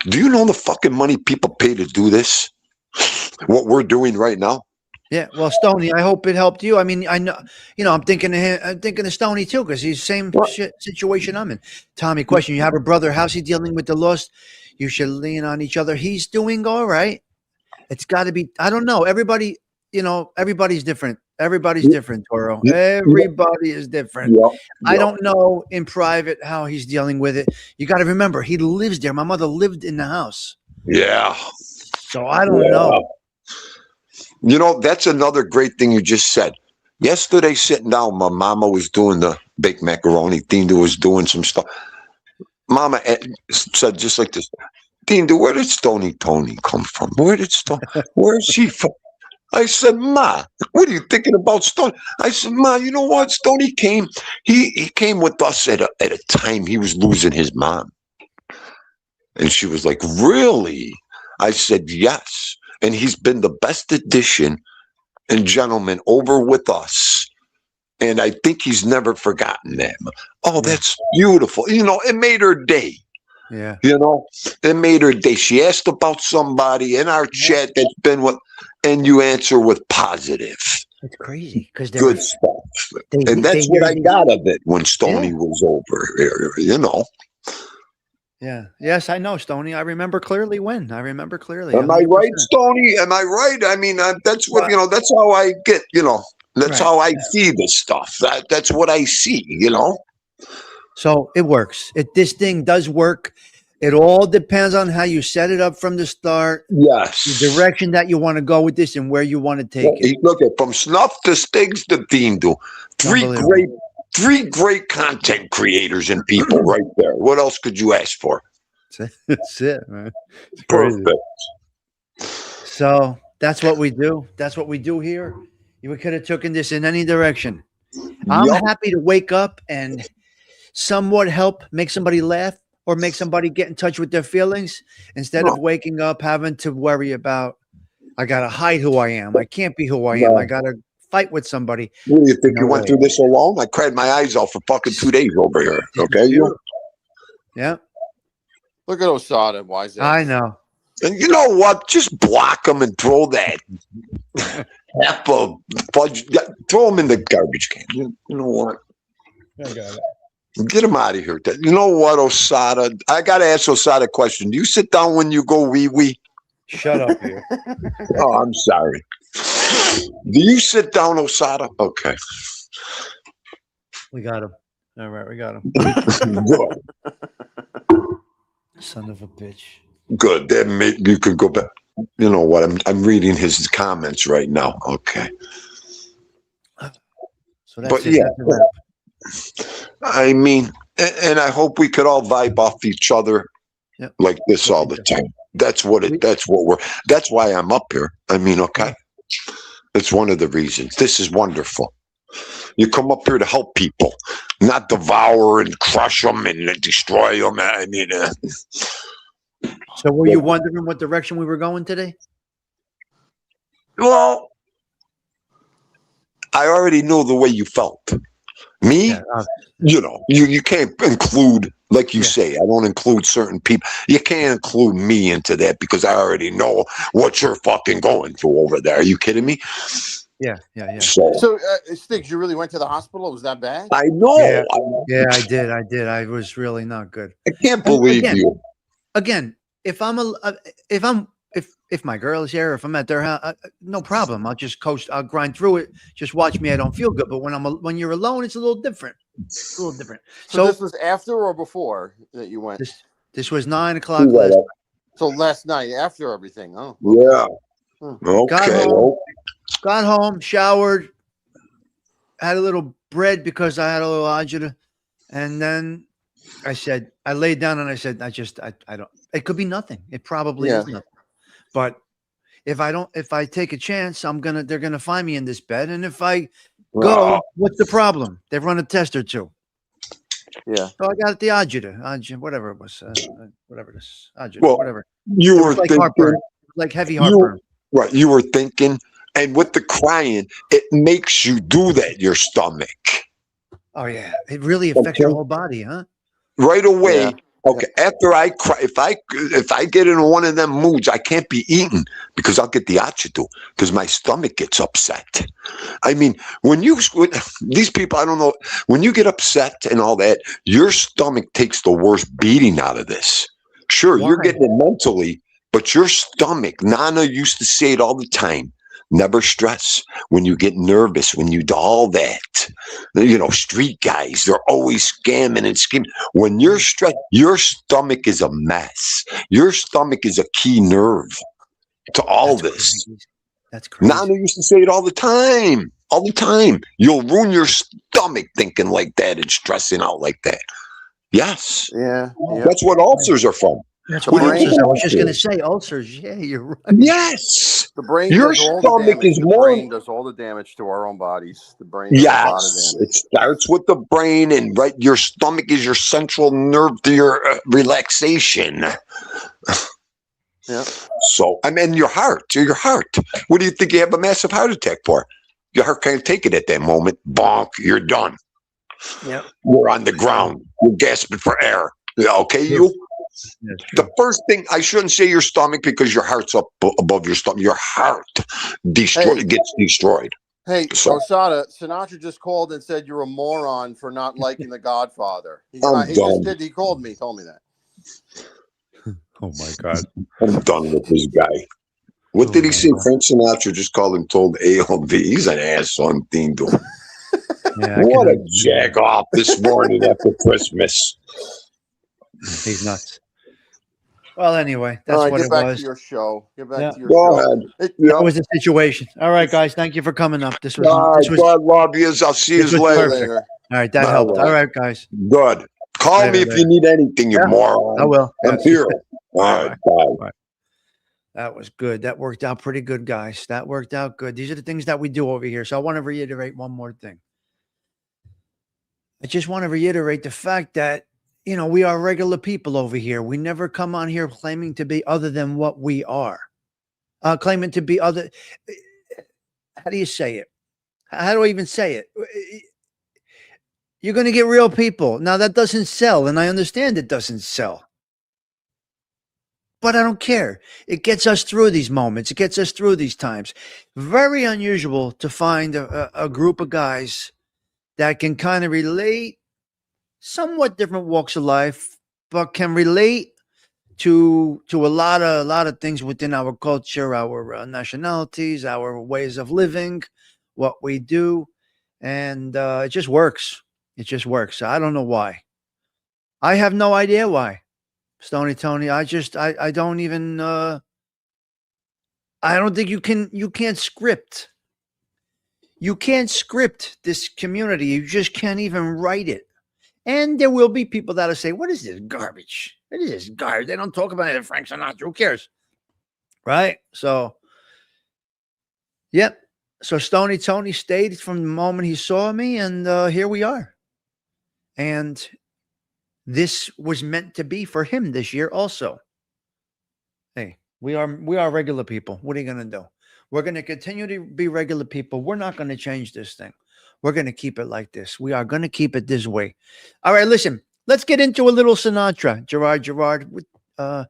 Speaker 3: Do you know the fucking money people pay to do this? What we're doing right now?
Speaker 1: Yeah, well, Stoney, I hope it helped you. I mean, I know, I'm thinking of him. I'm thinking of Stoney too, because he's the same situation I'm in. Tommy, question: you have a brother? How's he dealing with the loss? You should lean on each other. He's doing all right. It's got to be. I don't know. Everybody, everybody's different. Everybody's different, Toro. Everybody is different. I don't know in private how he's dealing with it. You got to remember, he lives there. My mother lived in the house.
Speaker 3: Yeah.
Speaker 1: So I don't know.
Speaker 3: You know, that's another great thing you just said. Yesterday, sitting down, my mama was doing the baked macaroni. Dindu was doing some stuff. Mama said just like this, Dindu, where did Stony Tony come from? Where's she from? I said, Ma, what are you thinking about Stony? I said, Ma, you know what? Stony came. He came with us at a time he was losing his mom. And she was like, really? I said, yes. And he's been the best addition and gentleman over with us. And I think he's never forgotten them. Oh, that's beautiful. It made her day.
Speaker 1: Yeah.
Speaker 3: It made her day. She asked about somebody in our chat that's been with, and you answer with positive.
Speaker 1: It's crazy because
Speaker 3: good stuff. And that's what I got of it when Stoney was over here,
Speaker 1: Yeah. Yes, I know, Stoney. I remember clearly when. Am
Speaker 3: I right, Stoney? Am I right? I mean, that's what, that's how I get, that's how I see this stuff. That's what I see,
Speaker 1: So it works. This thing does work. It all depends on how you set it up from the start.
Speaker 3: Yes.
Speaker 1: The direction that you want to go with this and where you want to take it.
Speaker 3: Look at from Snuff to Stigs to Dindu. Three great content creators and people right there. What else could you ask for?
Speaker 1: That's it, man. It's
Speaker 3: perfect.
Speaker 1: So that's what we do. That's what we do here. We could have taken this in any direction. I'm happy to wake up and somewhat help make somebody laugh or make somebody get in touch with their feelings instead of waking up having to worry about, I got to hide who I am. I can't be who I am. I got to fight with somebody.
Speaker 3: What do you think? You went through this alone? I cried my eyes out for fucking 2 days over here. Okay.
Speaker 1: Yeah.
Speaker 4: Look at Osada. Why is that?
Speaker 1: I know.
Speaker 3: And you know what? Just block them and throw that half of fudge. Throw them in the garbage can. You know what?
Speaker 1: I got it.
Speaker 3: Get him out of here. You know what, Osada? I got to ask Osada a question. Do you sit down when you go wee-wee?
Speaker 1: Shut up here.
Speaker 3: Oh, I'm sorry. Do you sit down, Osada? Okay.
Speaker 1: We got him. All right, we got him.
Speaker 3: Good.
Speaker 1: Son of a bitch.
Speaker 3: Good. Then you could go back. You know what? I'm reading his comments right now. Okay.
Speaker 1: So that's it.
Speaker 3: I mean, and I hope we could all vibe off each other like this all the time. That's why I'm up here. I mean, okay. It's one of the reasons. This is wonderful. You come up here to help people, not devour and crush them and destroy them. I mean,
Speaker 1: so were you wondering what direction we were going today?
Speaker 3: Well, I already know the way you felt. Me, you can't include, like you say, I don't include certain people. You can't include me into that because I already know what you're fucking going through over there. Are you kidding me?
Speaker 1: Yeah.
Speaker 4: So Stigs, you really went to the hospital? Was that bad?
Speaker 3: I know.
Speaker 1: Yeah, I did. I was really not good.
Speaker 3: I can't believe you.
Speaker 1: Again, if my girl is here, if I'm at their house, no problem. I'll just coast. I'll grind through it. Just watch me. I don't feel good. But when you're alone, it's a little different. So
Speaker 4: this was after or before that you went?
Speaker 1: This was 9 o'clock last night.
Speaker 4: So last night after everything. Oh,
Speaker 3: yeah. Okay.
Speaker 1: Got home, showered, had a little bread because I had a little agita, and then I laid down and I said, I don't. It could be nothing. It probably is nothing. But if I take a chance, they're gonna find me in this bed, and if I go, what's the problem? They've run a test or two.
Speaker 4: Yeah.
Speaker 1: So I got the agita, whatever it was, whatever it is, agita, whatever.
Speaker 3: You were
Speaker 1: like
Speaker 3: thinking,
Speaker 1: heartburn, like heavy heartburn.
Speaker 3: Right. You were thinking, and with the crying, it makes you do that. Your stomach.
Speaker 1: Oh yeah, it really affects your whole body, huh?
Speaker 3: Right away.
Speaker 4: Yeah.
Speaker 3: Okay. After I cry, if I get in one of them moods, I can't be eating because I'll get the agita because my stomach gets upset. I mean, when these people, I don't know, when you get upset and all that, your stomach takes the worst beating out of this. Sure, you're getting it mentally, but your stomach, Nana used to say it all the time. Never stress when you get nervous, when you do all that. Street guys, they're always scamming and scheming. When you're stressed, your stomach is a mess. Your stomach is a key nerve to all this.
Speaker 1: That's crazy.
Speaker 3: Nana used to say it all the time. All the time. You'll ruin your stomach thinking like that and stressing out like that. Yes.
Speaker 4: Yeah.
Speaker 3: That's what ulcers are from.
Speaker 1: That's what ulcers. I was just going to say ulcers. Yeah, you're right.
Speaker 3: Yes.
Speaker 4: The brain.
Speaker 3: Your stomach is more.
Speaker 4: The brain does all the damage to our own bodies. The brain.
Speaker 3: Yes. It starts with the brain, and your stomach is your central nerve to your relaxation.
Speaker 4: Yeah.
Speaker 3: So, your heart. What do you think you have a massive heart attack for? Your heart can't take it at that moment. Bonk. You're done.
Speaker 1: Yeah.
Speaker 3: You're on the ground. You're gasping for air. Okay, you. The first thing, I shouldn't say your stomach because your heart's up above your stomach. Your heart gets destroyed.
Speaker 4: Hey, Osada, Sinatra just called and said you're a moron for not liking The Godfather. He told me that.
Speaker 1: Oh my God.
Speaker 3: I'm done with this guy. What did he say? Frank Sinatra just called him told ALV. He's an ass on theme to him. What a jag off this morning after Christmas.
Speaker 1: He's nuts. Well, anyway, that's what it was.
Speaker 4: Get back to your show.
Speaker 3: Go ahead.
Speaker 1: That was the situation. All right, guys. Thank you for coming up. This was
Speaker 3: God love you. I'll see you later.
Speaker 1: All right, that helped. All right, guys.
Speaker 3: Good. Call me if you need anything, you moron.
Speaker 1: I will.
Speaker 3: I'm here. All right, bye.
Speaker 1: That was good. That worked out pretty good, guys. That worked out good. These are the things that we do over here. So I want to reiterate one more thing. I just want to reiterate the fact that we are regular people over here. We never come on here claiming to be other than what we are. Claiming to be other. How do you say it? How do I even say it? You're going to get real people. Now, that doesn't sell, and I understand it doesn't sell. But I don't care. It gets us through these moments. It gets us through these times. Very unusual to find a group of guys that can kind of relate. Somewhat different walks of life, but can relate to a lot of things within our culture, our nationalities, our ways of living, what we do, and it just works. It just works. I don't know why. I have no idea why, Stony Tony. I don't even. I don't think you can't script. You can't script this community. You just can't even write it. And there will be people that'll say, what is this garbage? What is this garbage? They don't talk about it, Frank Sinatra. Who cares? Right? So, yep. So Stony Tony stayed from the moment he saw me, and here we are. And this was meant to be for him this year also. Hey, we are regular people. What are you going to do? We're going to continue to be regular people. We're not going to change this thing. We're going to keep it like this. We are going to keep it this way. All right, listen, let's get into a little Sinatra. Gerard, I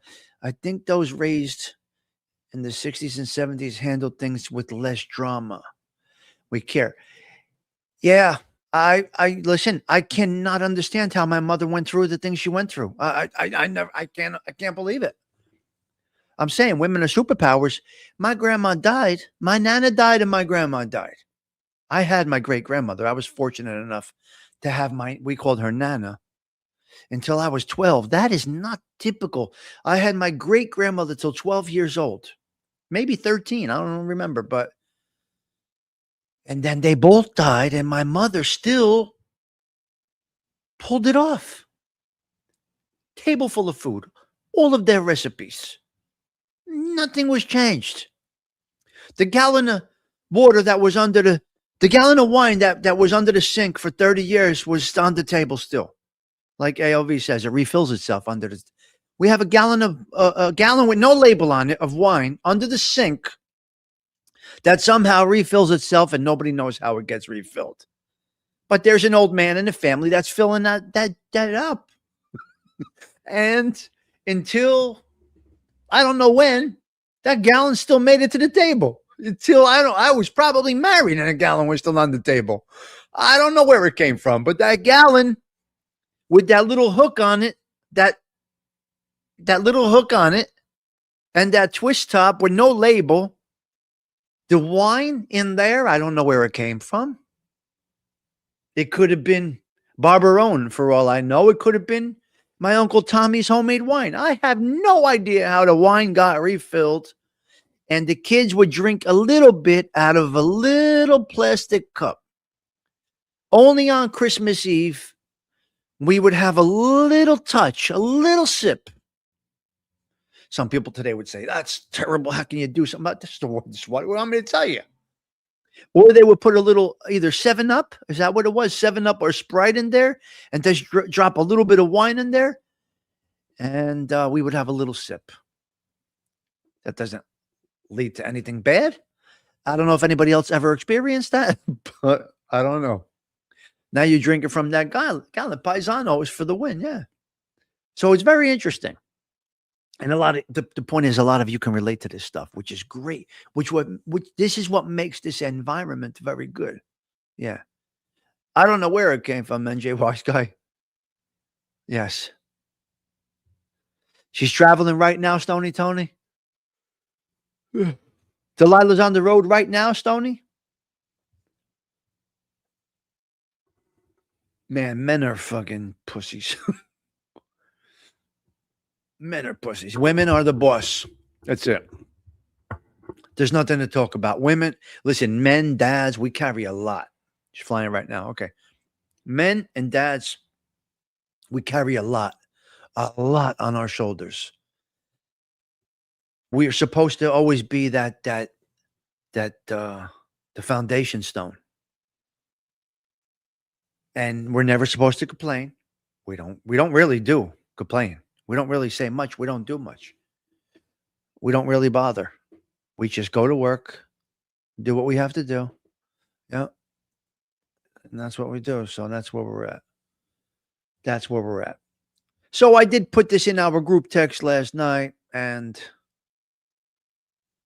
Speaker 1: think those raised in the 60s and 70s handled things with less drama. We care. Yeah, I listen, I cannot understand how my mother went through the things she went through. I can't believe it. I'm saying women are superpowers. My grandma died. My Nana died and my grandma died. I had my great grandmother. I was fortunate enough to have we called her Nana. until I was 12. That is not typical. I had my great grandmother till 12 years old, maybe 13. I don't remember, and then they both died, and my mother still pulled it off. Table full of food, all of their recipes. Nothing was changed. The gallon of water that was under the gallon of wine that was under the sink for 30 years was on the table still. Like AOV says, it refills itself under the. We have a gallon with no label on it of wine under the sink that somehow refills itself, and nobody knows how it gets refilled. But there's an old man in the family that's filling that up. And until I don't know when, that gallon still made it to the table. Until I was probably married and a gallon was still on the table. I don't know where it came from, but that gallon with that little hook on it, that little hook on it, and that twist top with no label, the wine in there, I don't know where it came from. It could have been Barbarone for all I know. It could have been my Uncle Tommy's homemade wine. I have no idea how the wine got refilled. And the kids would drink a little bit out of a little plastic cup. Only on Christmas Eve, we would have a little touch, a little sip. Some people today would say, that's terrible. How can you do something about this? This is what I'm going to tell you. Or they would put a little, either 7-Up, is that what it was? 7-Up or Sprite in there, and just drop a little bit of wine in there, and we would have a little sip. That doesn't lead to anything bad. I don't know if anybody else ever experienced that, but I don't know. Now you're drinking from that gallon. Paisano is for the win, yeah. So it's very interesting. And the point is, a lot of you can relate to this stuff, which is great. Which this is what makes this environment very good. Yeah. I don't know where it came from, NJ Wise Guy. Yes. She's traveling right now, Stony Tony. Delilah's on the road right now, Stony. Man, men are fucking pussies. Men are pussies. Women are the boss. That's it. There's nothing to talk about. Women, listen, men, dads, we carry a lot. She's flying right now. Okay. Men and dads, we carry a lot on our shoulders. We are supposed to always be the foundation stone. And we're never supposed to complain. We don't really do complain. We don't really say much. We don't do much. We don't really bother. We just go to work, do what we have to do. Yeah. And that's what we do. So that's where we're at. That's where we're at. So I did put this in our group text last night, and a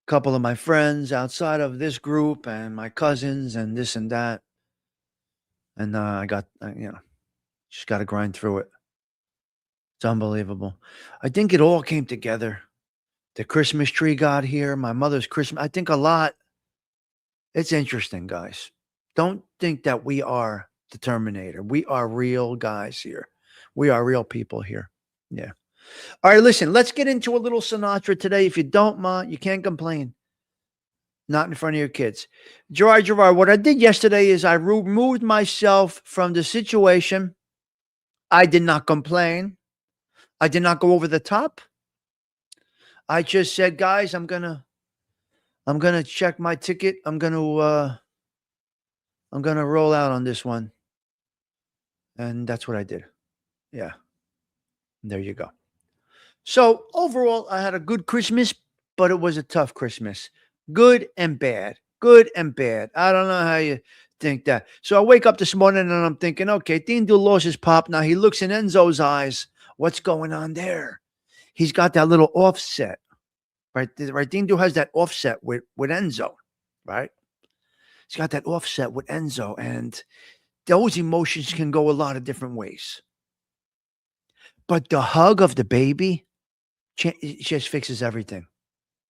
Speaker 1: couple of my friends outside of this group and my cousins and this and that. And I got, just got to grind through it. It's unbelievable. I think it all came together. The Christmas tree got here. My mother's Christmas. I think a lot. It's interesting, guys. Don't think that we are the Terminator. We are real guys here. We are real people here. Yeah. All right, listen, let's get into a little Sinatra today. If you don't mind, you can't complain. Not in front of your kids. Gerard, what I did yesterday is I removed myself from the situation. I did not complain. I did not go over the top. I just said, guys, I'm gonna check my ticket. I'm gonna roll out on this one. And that's what I did. Yeah. There you go. So overall, I had a good Christmas, but it was a tough Christmas. Good and bad. Good and bad. I don't know how you think that. So I wake up this morning and I'm thinking, okay, Dindu lost his pop. Now he looks in Enzo's eyes. What's going on there? He's got that little offset, right? Right. Dindu has that offset with Enzo, right? He's got that offset with Enzo, and those emotions can go a lot of different ways. But the hug of the baby just fixes everything.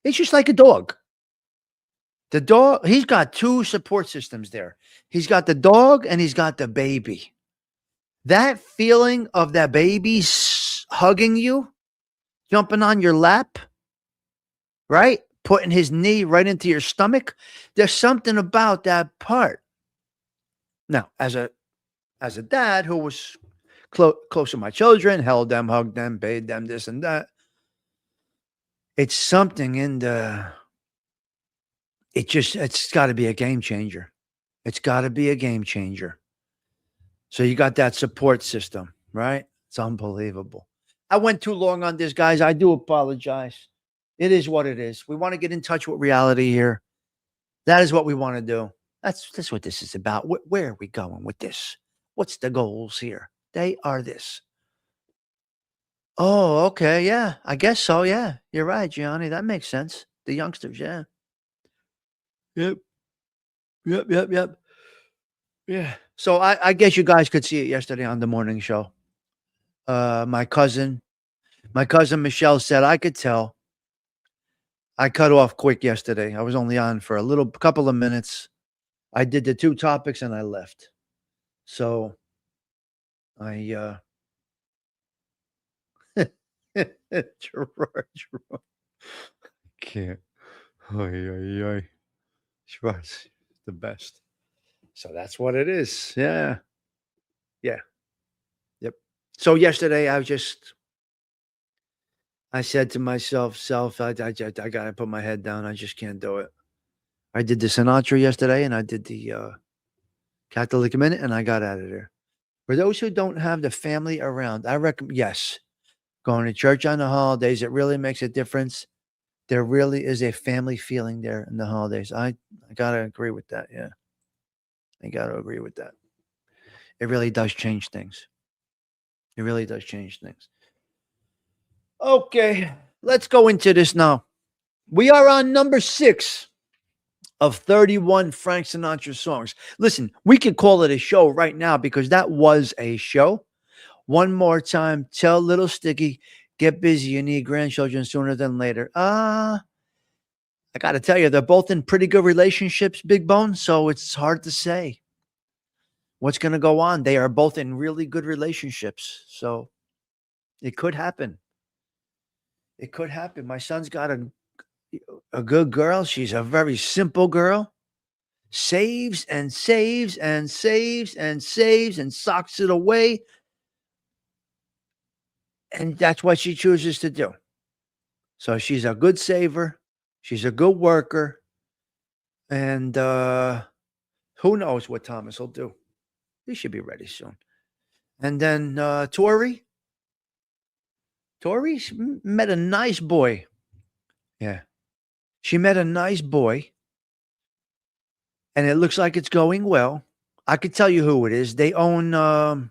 Speaker 1: It's just like a dog. The dog, he's got two support systems there. He's got the dog and he's got the baby. That feeling of that baby hugging you, jumping on your lap, right? Putting his knee right into your stomach. There's something about that part. Now, as a dad who was close to my children, held them, hugged them, bathed them, this and that, it's something in the. It's got to be a game changer. It's got to be a game changer. So you got that support system, right? It's unbelievable. I went too long on this, guys. I do apologize. It is what it is. We want to get in touch with reality here. That is what we want to do. That's what this is about. Where are we going with this? What's the goals here? They are this. Oh, okay. Yeah, I guess so. Yeah, you're right, Gianni. That makes sense. The youngsters, yeah. Yep. Yeah. So I guess you guys could see it yesterday on the morning show. My cousin Michelle said, I could tell. I cut off quick yesterday. I was only on for a couple of minutes. I did the 2 topics and I left. So I Gerard. Can't. Schwartz, the best. So that's what it is. Yeah. Yeah. Yep. So yesterday I said to myself, I got to put my head down. I just can't do it. I did the Sinatra yesterday and I did the Catholic Minute and I got out of there. For those who don't have the family around, I recommend, yes, going to church on the holidays. It really makes a difference. There really is a family feeling there in the holidays. I got to agree with that. Yeah. I got to agree with that. It really does change things. It really does change things. Okay, let's go into this now. We are on number 6 of 31 Frank Sinatra songs. Listen, we could call it a show right now because that was a show. One more time, tell little Sticky, get busy. You need grandchildren sooner than later. I got to tell you, they're both in pretty good relationships, Big Bone, so it's hard to say what's going to go on. They are both in really good relationships, so it could happen. It could happen. My son's got a good girl. She's a very simple girl. Saves and saves and saves and saves and socks it away. And that's what she chooses to do. So she's a good saver. She's a good worker. And who knows what Thomas will do. He should be ready soon. And then Tori met a nice boy. Yeah. She met a nice boy. And it looks like it's going well. I could tell you who it is. They own the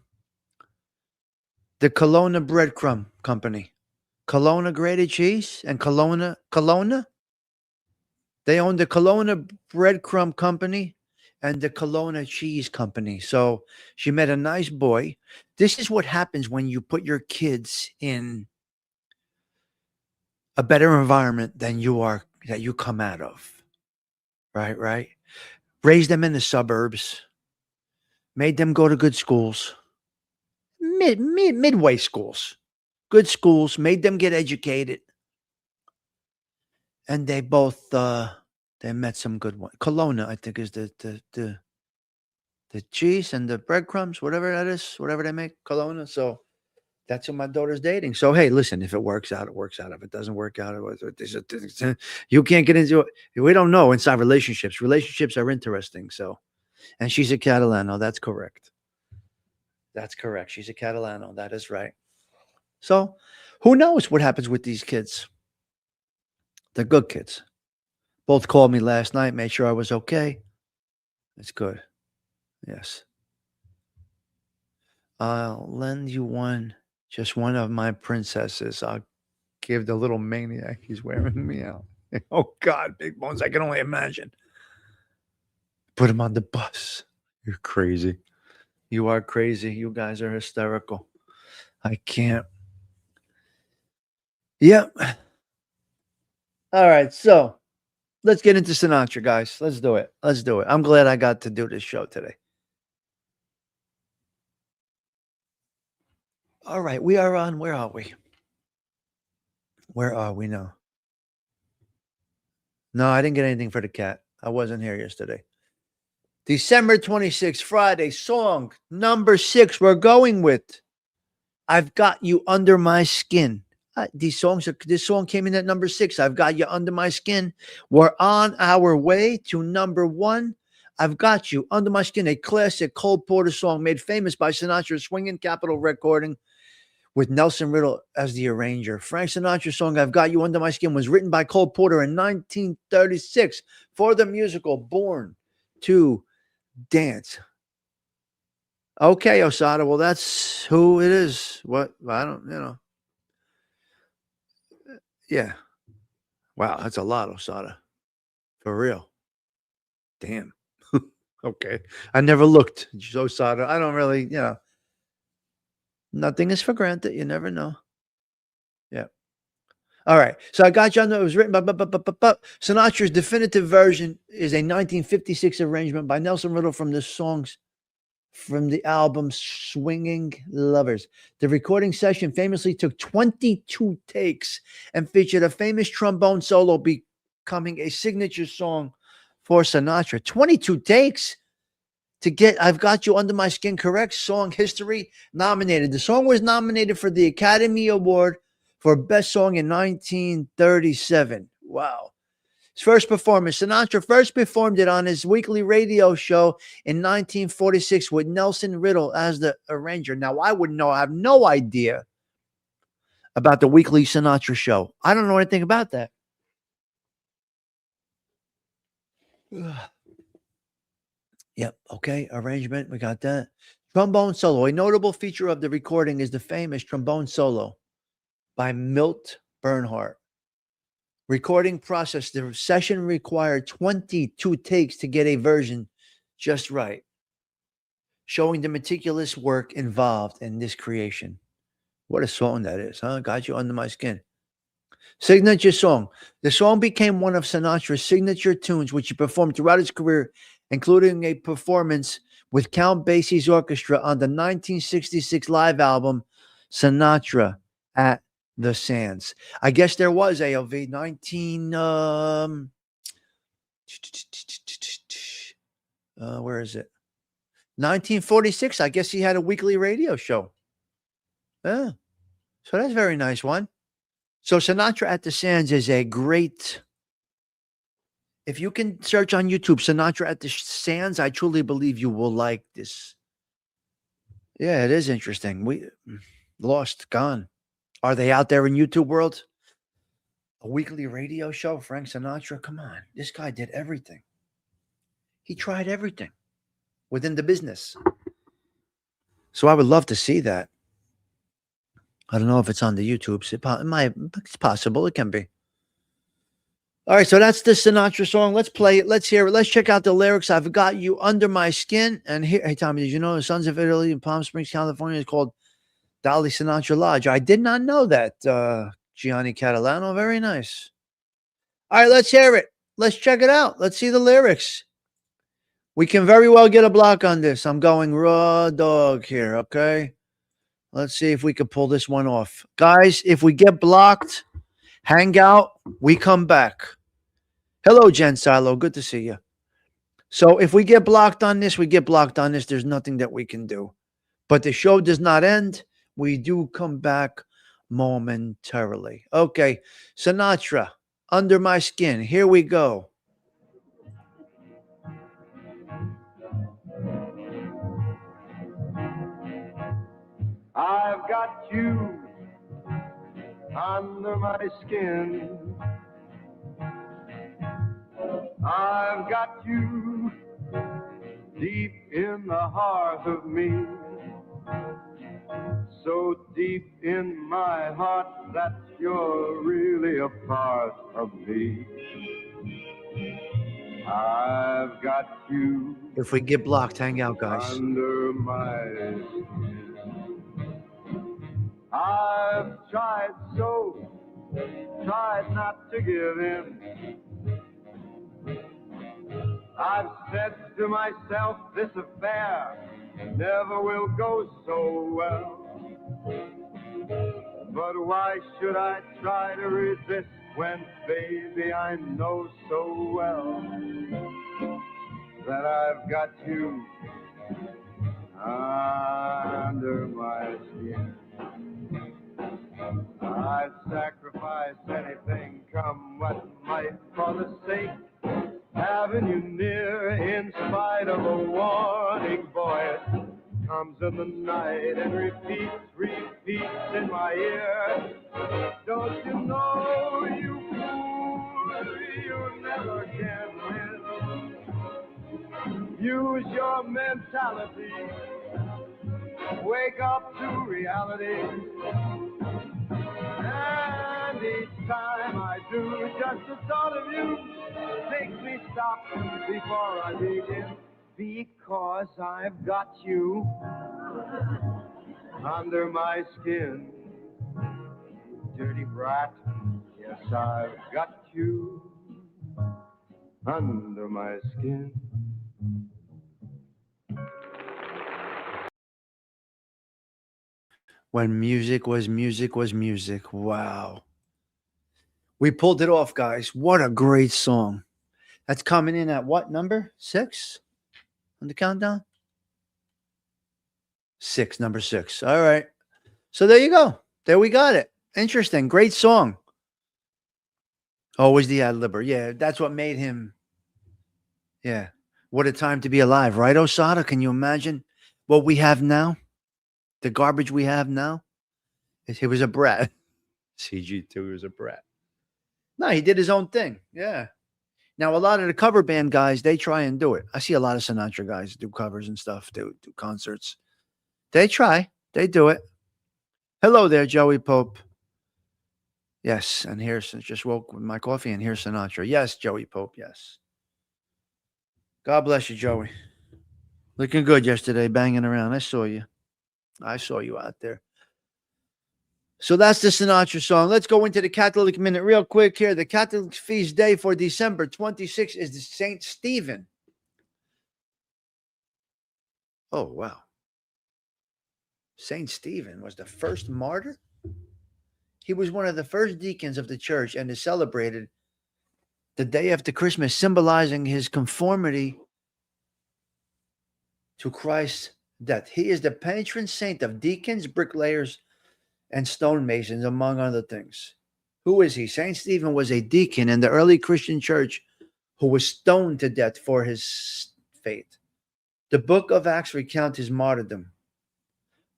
Speaker 1: Kelowna Breadcrumb Company. Kelowna Grated Cheese and Kelowna. They own the Kelowna Breadcrumb Company and the Kelowna Cheese Company. So she met a nice boy. This is what happens when you put your kids in a better environment than that you come out of. Right? Raised them in the suburbs. Made them go to good schools. Midway schools. Good schools. Made them get educated. And they both they met some good ones. Kelowna, I think, is the cheese and the breadcrumbs, whatever that is, whatever they make, Kelowna. So that's who my daughter's dating. So hey, listen, if it works out, it works out. If it doesn't work out, you can't get into it. We don't know inside relationships. Relationships are interesting. So, and she's a Catalano. That's correct. That's correct. She's a Catalano. That is right. So who knows what happens with these kids? They're good kids. Both called me last night, made sure I was okay. It's good. Yes. I'll lend you just one of my princesses. I'll give the little maniac he's wearing me out. Oh, God, Big Bones, I can only imagine. Put him on the bus. You're crazy. You are crazy. You guys are hysterical. I can't. Yep. All right, so let's get into Sinatra, guys. Let's do it. I'm glad I got to do this show today. All right, we are on. Where are we? Where are we now? No, I didn't get anything for the cat. I wasn't here yesterday. December 26th, Friday, song number 6. We're going with I've Got You Under My Skin. This song came in at number 6. I've Got You Under My Skin. We're on our way to number 1. I've Got You Under My Skin, a classic Cole Porter song made famous by Sinatra's Swingin' Capitol recording with Nelson Riddle as the arranger. Frank Sinatra's song I've Got You Under My Skin was written by Cole Porter in 1936 for the musical Born to Dance. Okay, Osada. Well, that's who it is. What? I don't. Yeah. Wow, that's a lot, Osada. For real. Damn. Okay. I never looked, Osada. I don't really, nothing is for granted. You never know. Yeah. All right. So I got you on. It was written by Sinatra's definitive version is a 1956 arrangement by Nelson Riddle from the album Swinging Lovers. The recording session famously took 22 takes and featured a famous trombone solo becoming a signature song for Sinatra. 22 takes to get I've Got You Under My Skin correct. Song history nominated. The song was nominated for the Academy Award for Best Song in 1937. Wow. His first performance. Sinatra first performed it on his weekly radio show in 1946 with Nelson Riddle as the arranger. Now, I wouldn't know. I have no idea about the weekly Sinatra show. I don't know anything about that. Yep. Okay. Arrangement. We got that. Trombone solo. A notable feature of the recording is the famous trombone solo by Milt Bernhardt. Recording process. The session required 22 takes to get a version just right, showing the meticulous work involved in this creation. What a song that is, huh? Got You Under My Skin. Signature song. The song became one of Sinatra's signature tunes, which he performed throughout his career, including a performance with Count Basie's orchestra on the 1966 live album Sinatra at the Sands. I guess there was AOV where is it? 1946. I guess he had a weekly radio show. Yeah. So that's a very nice one. So Sinatra at the Sands is a great. If you can search on YouTube, Sinatra at the Sands, I truly believe you will like this. Yeah, it is interesting. We lost, gone. Are they out there in YouTube world? A weekly radio show, Frank Sinatra? Come on. This guy did everything. He tried everything within the business. So I would love to see that. I don't know if it's on the YouTube. It's possible. It can be. All right, so that's the Sinatra song. Let's play it. Let's hear it. Let's check out the lyrics. I've Got You Under My Skin. And here, hey, Tommy, did you know the Sons of Italy in Palm Springs, California is called Dolly Sinatra Lodge? I did not know that, Gianni Catalano. Very nice. All right, let's hear it. Let's check it out. Let's see the lyrics. We can very well get a block on this. I'm going raw dog here, okay? Let's see if we can pull this one off. Guys, if we get blocked, hang out, we come back. Hello, Jen Silo. Good to see you. So if we get blocked on this, we get blocked on this. There's nothing that we can do. But the show does not end. We do come back momentarily. Okay, Sinatra, Under My Skin. Here we go.
Speaker 5: I've got you under my skin. I've got you deep in the heart of me. So deep in my heart that you're really a part of me. I've got you.
Speaker 1: If we get blocked, hang out, guys.
Speaker 5: Under my skin. I've tried not to give in. I've said to myself, this affair never will go so well. But why should I try to resist when, baby, I know so well that I've got you under my skin. I'd sacrifice anything, come what might, for the sake having you near, in spite of a warning voice comes in the night and repeats in my ear. Don't you know, you fool, you never can win. Use your mentality, wake up to reality. And each time I do, just the thought of you makes me stop before I begin. Because I've got you under my skin. Dirty brat, yes, I've got you under my skin.
Speaker 1: When music was music was music. Wow. We pulled it off, guys. What a great song. That's coming in at what number? 6 on the countdown? 6, number 6. All right. So there you go. There we got it. Interesting. Great song. Always the ad-libber. Yeah, that's what made him. Yeah. What a time to be alive, right, Osada? Can you imagine what we have now? The garbage we have now? He was a brat. CG2 was a brat. No, he did his own thing. Yeah. Now, a lot of the cover band guys, they try and do it. I see a lot of Sinatra guys do covers and stuff, do concerts. They try. They do it. Hello there, Joey Pope. Yes, and here's, just woke with my coffee, and here's Sinatra. Yes, Joey Pope, yes. God bless you, Joey. Looking good yesterday, banging around. I saw you. I saw you out there. So that's the Sinatra song. Let's go into the Catholic Minute real quick here. The Catholic feast day for December 26th is the Saint Stephen. Oh, wow. Saint Stephen was the first martyr? He was one of the first deacons of the church and is celebrated the day after Christmas, symbolizing his conformity to Christ's death. He is the patron saint of deacons, bricklayers, and stonemasons, among other things. Who is he? Saint Stephen was a deacon in the early Christian church who was stoned to death for his faith. The book of Acts recounts his martyrdom,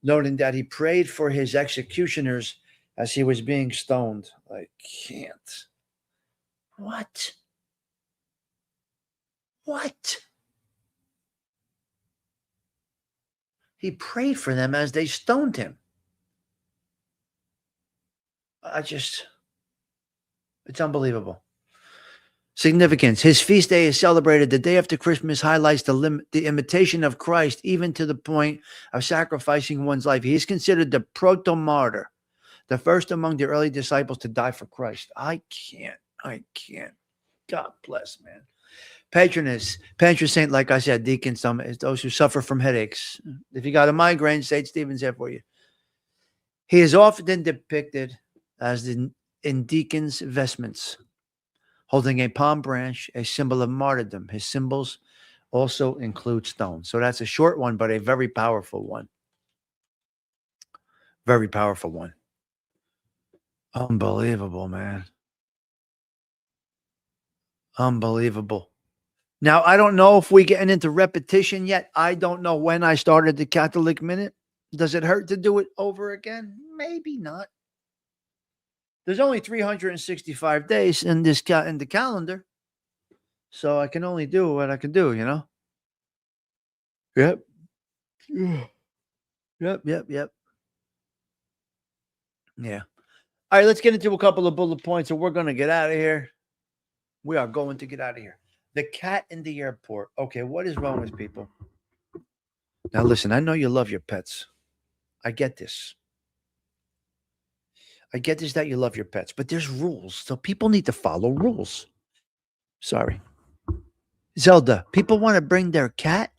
Speaker 1: noting that he prayed for his executioners as he was being stoned. I can't. What? What? He prayed for them as they stoned him. It's unbelievable. Significance. His feast day is celebrated the day after Christmas, highlights the imitation of Christ, even to the point of sacrificing one's life. He is considered the proto-martyr, the first among the early disciples to die for Christ. I can't. God bless, man. Patron saint, like I said, deacons, those who suffer from headaches. If you got a migraine, St. Stephen's there for you. He is often depicted as in deacon's vestments, holding a palm branch, a symbol of martyrdom. His symbols also include stones. So that's a short one, but a very powerful one. Very powerful one. Unbelievable, man. Unbelievable. Now, I don't know if we're getting into repetition yet. I don't know when I started the Catholic Minute. Does it hurt to do it over again? Maybe not. There's only 365 days in the calendar. So I can only do what I can do, you know? Yep. Yep. Yeah. All right, let's get into a couple of bullet points and we're going to get out of here. We are going to get out of here. The cat in the airport. Okay, what is wrong with people? Now, listen, I know you love your pets. I get this. That you love your pets, but there's rules. So people need to follow rules. Sorry. Zelda, people want to bring their cat.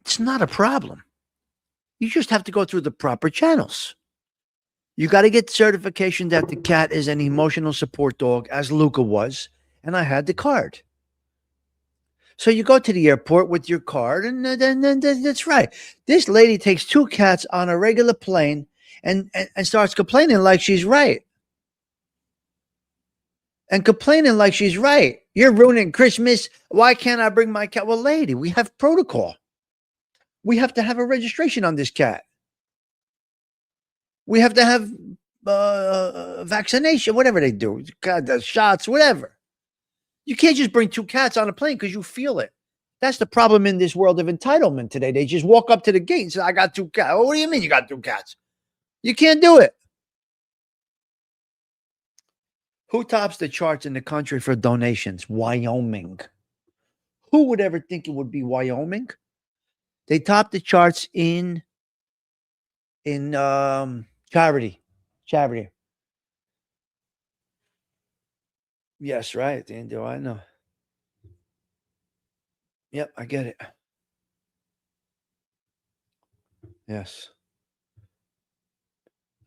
Speaker 1: It's not a problem. You just have to go through the proper channels. You got to get certification that the cat is an emotional support dog, as Luca was, and I had the card. So you go to the airport with your card, and then that's right. This lady takes 2 cats on a regular plane and starts complaining like she's right. And complaining like she's right. You're ruining Christmas. Why can't I bring my cat? Well, lady, we have protocol. We have to have a registration on this cat. We have to have vaccination, whatever they do. God, the shots, whatever. You can't just bring 2 cats on a plane because you feel it. That's the problem in this world of entitlement today. They just walk up to the gate and say, I got 2 cats. Oh, what do you mean you got 2 cats? You can't do it. Who tops the charts in the country for donations? Wyoming. Who would ever think it would be Wyoming? They top the charts in charity. Charity. Yes, right. Do I know? Yep, I get it. Yes.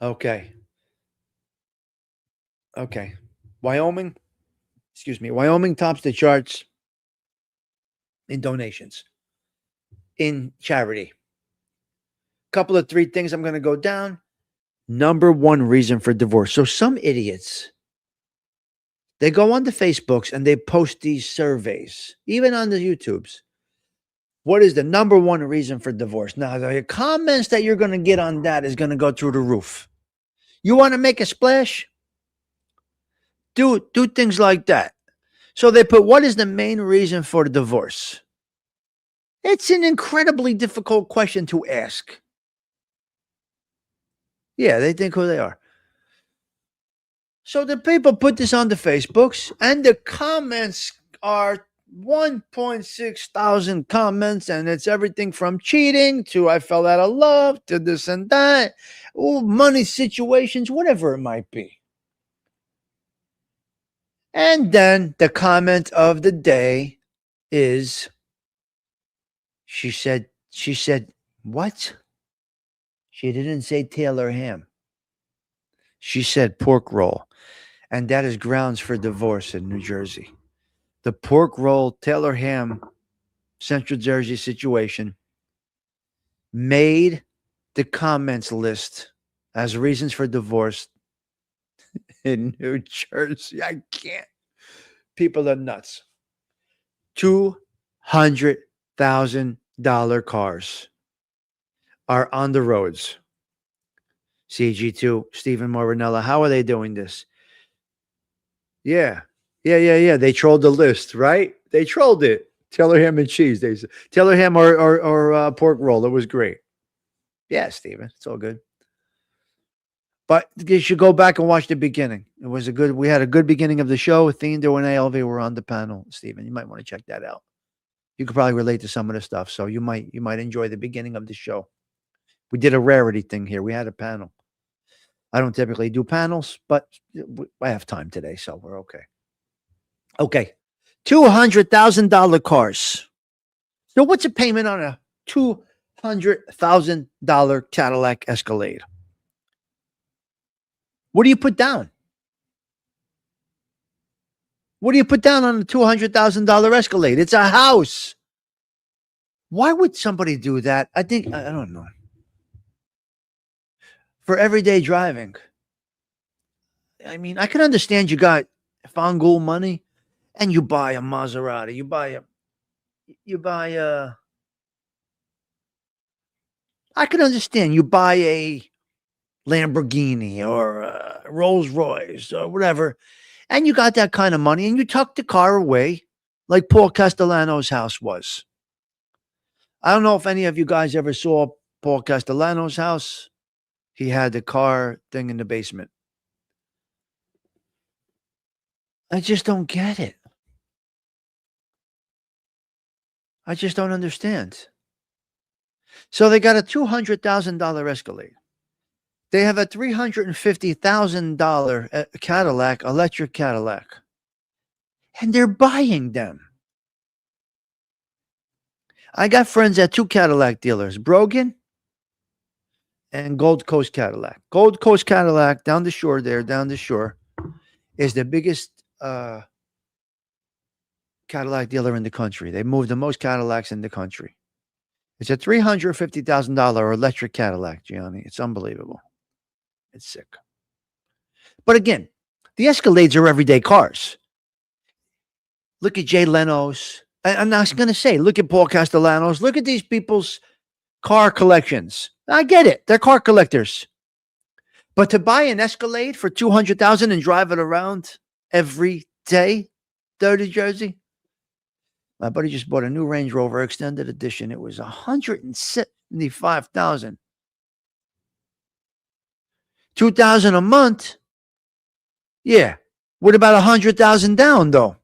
Speaker 1: Okay. Wyoming tops the charts in donations, in charity. Couple of 3 things I'm going to go down. Number 1 reason for divorce. So some idiots, they go on the Facebooks and they post these surveys, even on the YouTubes. What is the number 1 reason for divorce? Now, the comments that you're going to get on that is going to go through the roof. You want to make a splash? Do things like that. So they put, what is the main reason for the divorce? It's an incredibly difficult question to ask. Yeah, they think who they are. So the people put this on the Facebooks, and the comments are 1.6 thousand comments, and it's everything from cheating to I fell out of love to this and that, money situations, whatever it might be. And then the comment of the day is, she said, what? She didn't say Taylor ham. She said pork roll. And that is grounds for divorce in New Jersey. The pork roll, Taylor ham, Central Jersey situation made the comments list as reasons for divorce in New Jersey. I can't. People are nuts. $200,000 cars are on the roads. CG2, Stephen Morinella, how are they doing this? Yeah. They trolled the list, right? They trolled it. Taylor ham and cheese. They said Taylor ham or pork roll. It was great. Yeah, Stephen, it's all good. But you should go back and watch the beginning. We had a good beginning of the show. Thiendo and ALV were on the panel. Stephen, you might want to check that out. You could probably relate to some of the stuff, so you might enjoy the beginning of the show. We did a rarity thing here. We had a panel. I don't typically do panels, but I have time today, so we're okay. Okay, $200,000 cars. So what's a payment on a $200,000 Cadillac Escalade? What do you put down? What do you put down on a $200,000 Escalade? It's a house. Why would somebody do that? I don't know. For everyday driving. I mean, I can understand you got Fangul money and you buy a Maserati. You buy a I can understand you buy a Lamborghini or a Rolls Royce or whatever, and you got that kind of money and you tuck the car away like Paul Castellano's house was. I don't know if any of you guys ever saw Paul Castellano's house. He had the car thing in the basement. I just don't get it. I just don't understand. So they got a $200,000 Escalade. They have a $350,000 Cadillac, electric Cadillac. And they're buying them. I got friends at 2 Cadillac dealers, Brogan and Gold Coast Cadillac. Gold Coast Cadillac down the shore there, down the shore, is the biggest Cadillac dealer in the country. They move the most Cadillacs in the country. It's a $350,000 electric Cadillac, Gianni. It's unbelievable. It's sick. But again, the Escalades are everyday cars. Look at Jay Leno's. And I was going to say, look at Paul Castellano's. Look at these people's car collections. I get it. They're car collectors. But to buy an Escalade for $200,000 and drive it around every day, Dirty Jersey. My buddy just bought a new Range Rover Extended Edition. It was $175,000. $2,000 a month. Yeah. What about $100,000 down though?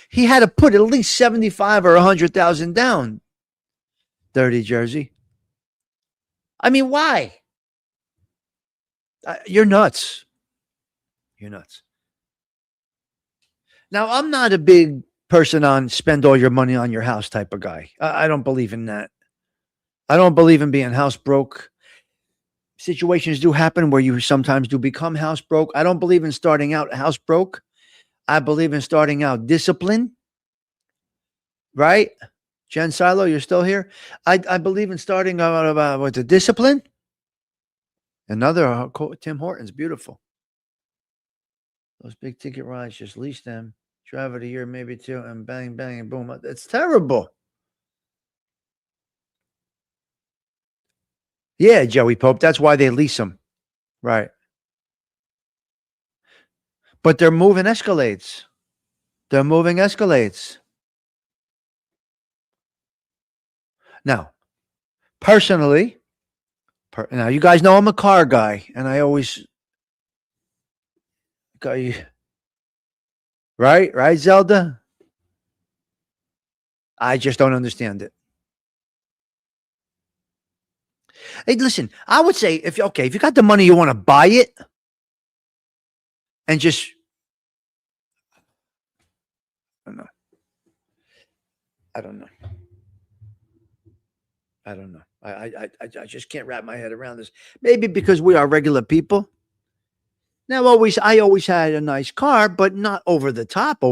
Speaker 1: He had to put at least 75 or 100,000 down. Dirty Jersey. I mean, why? You're nuts. You're nuts. Now, I'm not a big person on spend all your money on your house type of guy. I don't believe in that. I don't believe in being house broke. Situations do happen where you sometimes do become house broke. I don't believe in starting out house broke. I believe in starting out discipline. Right? Jen Silo, you're still here? I believe in starting out with the discipline. Another Tim Hortons, beautiful. Those big ticket rides, just lease them, drive it a year, maybe two, and bang, bang, and boom. It's terrible. Yeah, Joey Pope. That's why they lease them. Right. But they're moving Escalades. They're moving Escalades. Now, personally, now you guys know I'm a car guy, and I always got you. Right, Zelda? I just don't understand it. Hey, listen, I would say if you got the money, you want to buy it and just, I don't know. I just can't wrap my head around this. Maybe because we are regular people. Now, I always had a nice car, but not over the top.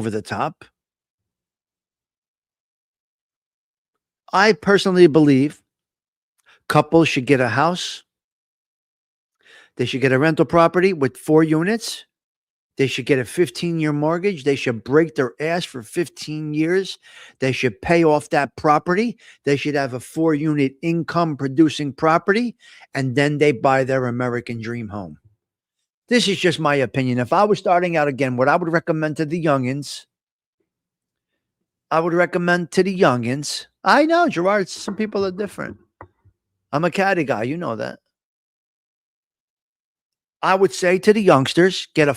Speaker 1: I personally believe couples should get a house. They should get a rental property with 4 units. They should get a 15-year mortgage. They should break their ass for 15 years. They should pay off that property. They should have a 4-unit income producing property. And then they buy their American dream home. This is just my opinion. If I was starting out again, what I would recommend to the youngins, I know, Gerard, some people are different. I'm a caddy guy. You know that. I would say to the youngsters, get a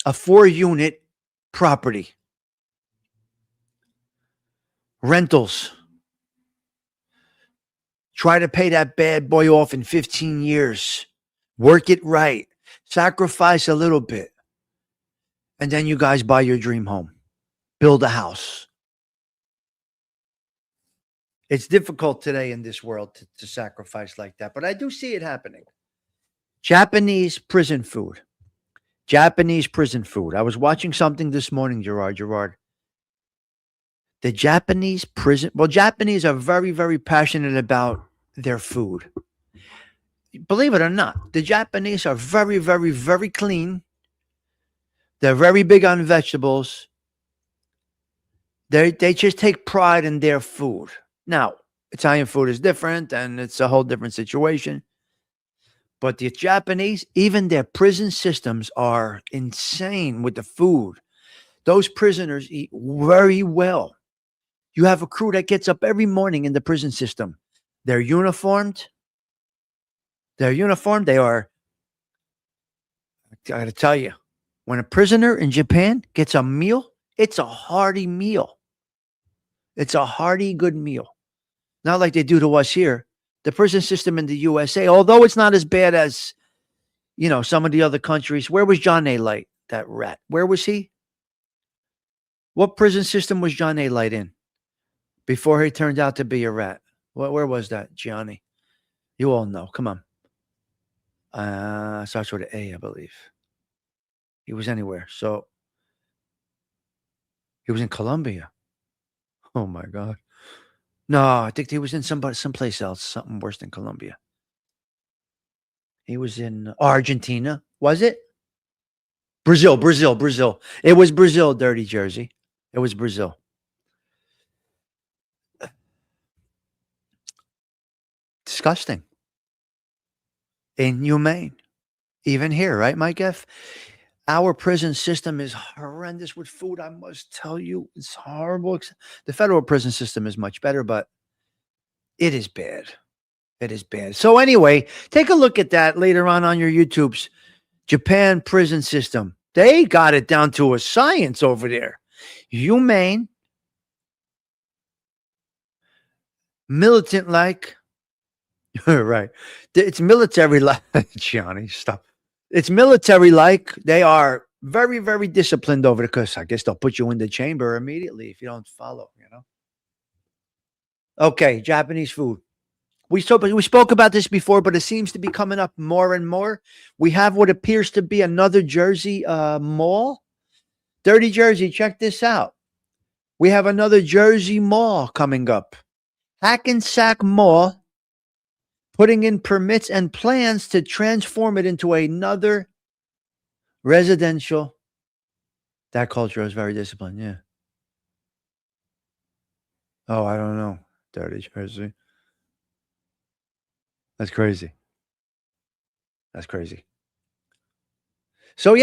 Speaker 1: 4-unit property. Rentals. Try to pay that bad boy off in 15 years. Work it right. Sacrifice a little bit. And then you guys buy your dream home. Build a house. It's difficult today in this world to sacrifice like that, but I do see it happening. Japanese prison food. I was watching something this morning, Gerard. The Japanese Japanese are very, very passionate about their food. Believe it or not, the Japanese are very, very, very clean. They're very big on vegetables. They just take pride in their food. Now, Italian food is different, and it's a whole different situation. But the Japanese, even their prison systems are insane with the food. Those prisoners eat very well. You have a crew that gets up every morning in the prison system. They're uniformed. They are, I got to tell you, when a prisoner in Japan gets a meal, it's a hearty meal. It's a hearty, good meal. Not like they do to us here. The prison system in the USA, although it's not as bad as, some of the other countries. Where was John A. Light, that rat? Where was he? What prison system was John A. Light in before he turned out to be a rat? Where was that, Gianni? You all know. Come on. Starts with an A, I believe. He was anywhere. So he was in Colombia. Oh my God. No, I think he was in someplace else, something worse than Colombia. He was in Argentina. Was it? Brazil. It was Brazil, dirty jersey. It was Brazil. Disgusting. Inhumane. Even here, right, Mike F? Our prison system is horrendous with food. I must tell you, it's horrible. The federal prison system is much better, but it is bad. It is bad. So anyway, take a look at that later on your YouTubes. Japan prison system. They got it down to a science over there. Humane, militant-like. Right. It's military-like. Johnny, stop. It's military-like. They are very, very disciplined over there because I guess they'll put you in the chamber immediately if you don't follow, Okay, Japanese food. We spoke about this before, but it seems to be coming up more and more. We have what appears to be another Jersey mall. Dirty Jersey, check this out. We have another Jersey mall coming up. Hackensack Mall putting in permits and plans to transform it into another residential. That culture is very disciplined, yeah. Oh, I don't know. Dirty Jersey. That's crazy. That's crazy. So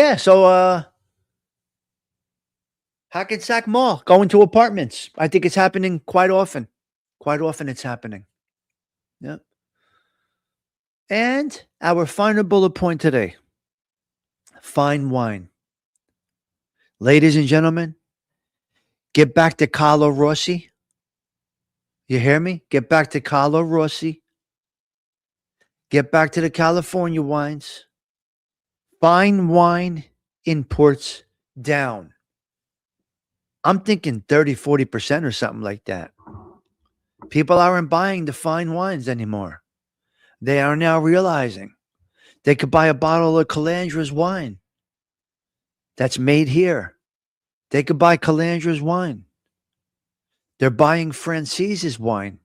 Speaker 1: Hackensack Mall going to apartments. I think it's happening quite often. Quite often it's happening. Yep. And our final bullet point today. Fine wine. Ladies and gentlemen, get back to Carlo Rossi. You hear me? Get back to Carlo Rossi. Get back to the California wines. Fine wine imports down. I'm thinking 30, 40% or something like that. People aren't buying the fine wines anymore. They are now realizing they could buy a bottle of Calandra's wine that's made here. They could buy Calandra's wine. They're buying Francise's wine.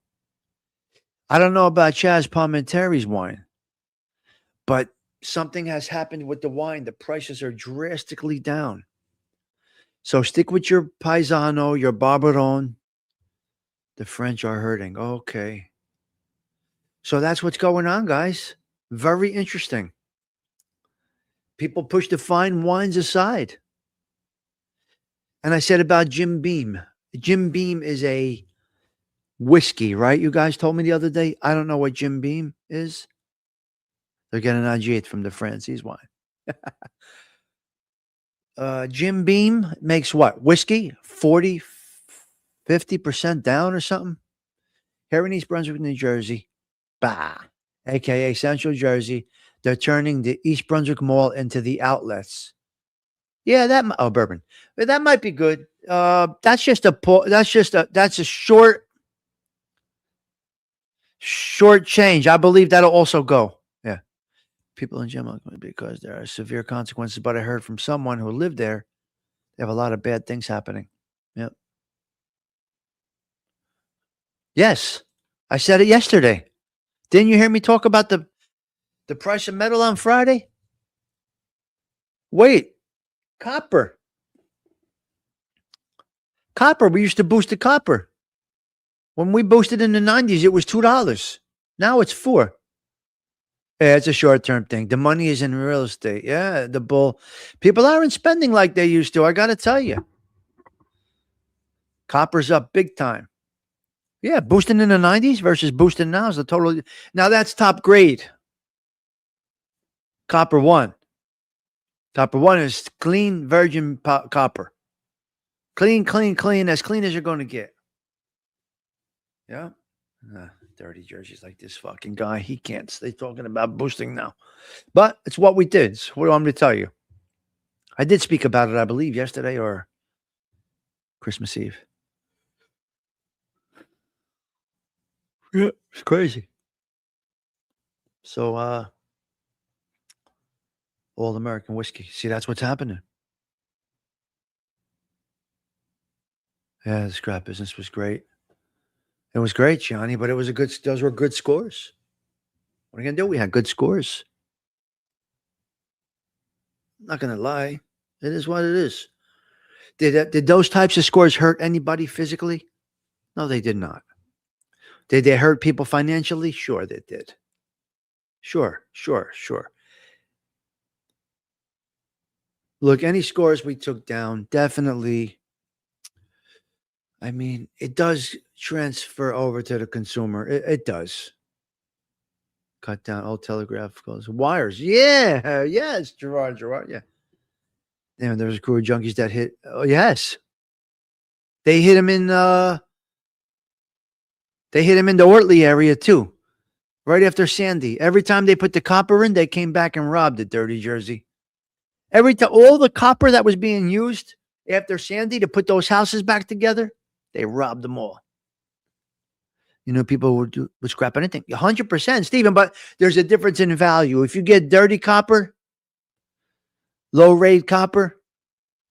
Speaker 1: I don't know about Chaz Palminteri's wine, but something has happened with the wine. The prices are drastically down. So stick with your Paisano, your Barbaron. The French are hurting. Okay. So that's what's going on, guys. Very interesting. People push the fine wines aside. And I said about Jim Beam. Jim Beam is a whiskey, right? You guys told me the other day. I don't know what Jim Beam is. They're getting an agite from the Francis wine. Jim Beam makes what? Whiskey? 40, 50% down or something? Here in East Brunswick, New Jersey. Bah. AKA Central Jersey. They're turning the East Brunswick Mall into the outlets. Yeah, bourbon. But that might be good. That's a short change. I believe that'll also go. Yeah. People in general, because there are severe consequences, but I heard from someone who lived there, they have a lot of bad things happening. Yep. Yes. I said it yesterday. Didn't you hear me talk about the price of metal on Friday? Wait. Copper. We used to boost the copper. When we boosted in the 90s, it was $2. Now it's $4. Yeah, it's a short-term thing. The money is in real estate. Yeah, the bull. People aren't spending like they used to. I got to tell you. Copper's up big time. Yeah, boosting in the 90s versus boosting now is the total. Now that's top grade. Copper 1. Copper 1 is clean virgin copper. Clean, as clean as you're going to get. Yeah. Dirty jerseys like this fucking guy. He can't stay talking about boosting now. But it's what we did. So what do I want me to tell you? I did speak about it, I believe, yesterday or Christmas Eve. Yeah, it's crazy. So, all American whiskey. See, that's what's happening. Yeah, the scrap business was great. It was great, Johnny, but it was a good. Those were good scores. What are you gonna do? We had good scores. Not gonna lie, it is what it is. Did those types of scores hurt anybody physically? No, they did not. Did they hurt people financially? Sure, they did. Sure. Look, any scores we took down, definitely. I mean, it does transfer over to the consumer. It does. Cut down old telegraph goes wires. Yeah, yes, Gerard. Yeah. Damn, there was a crew of junkies that hit. Oh, yes. They hit him in the Ortley area too. Right after Sandy. Every time they put the copper in, they came back and robbed it, Dirty Jersey. Every time all the copper that was being used after Sandy to put those houses back together, they robbed them all. You know, people would scrap anything. 100%, Stephen, but there's a difference in value. If you get dirty copper, low rate copper,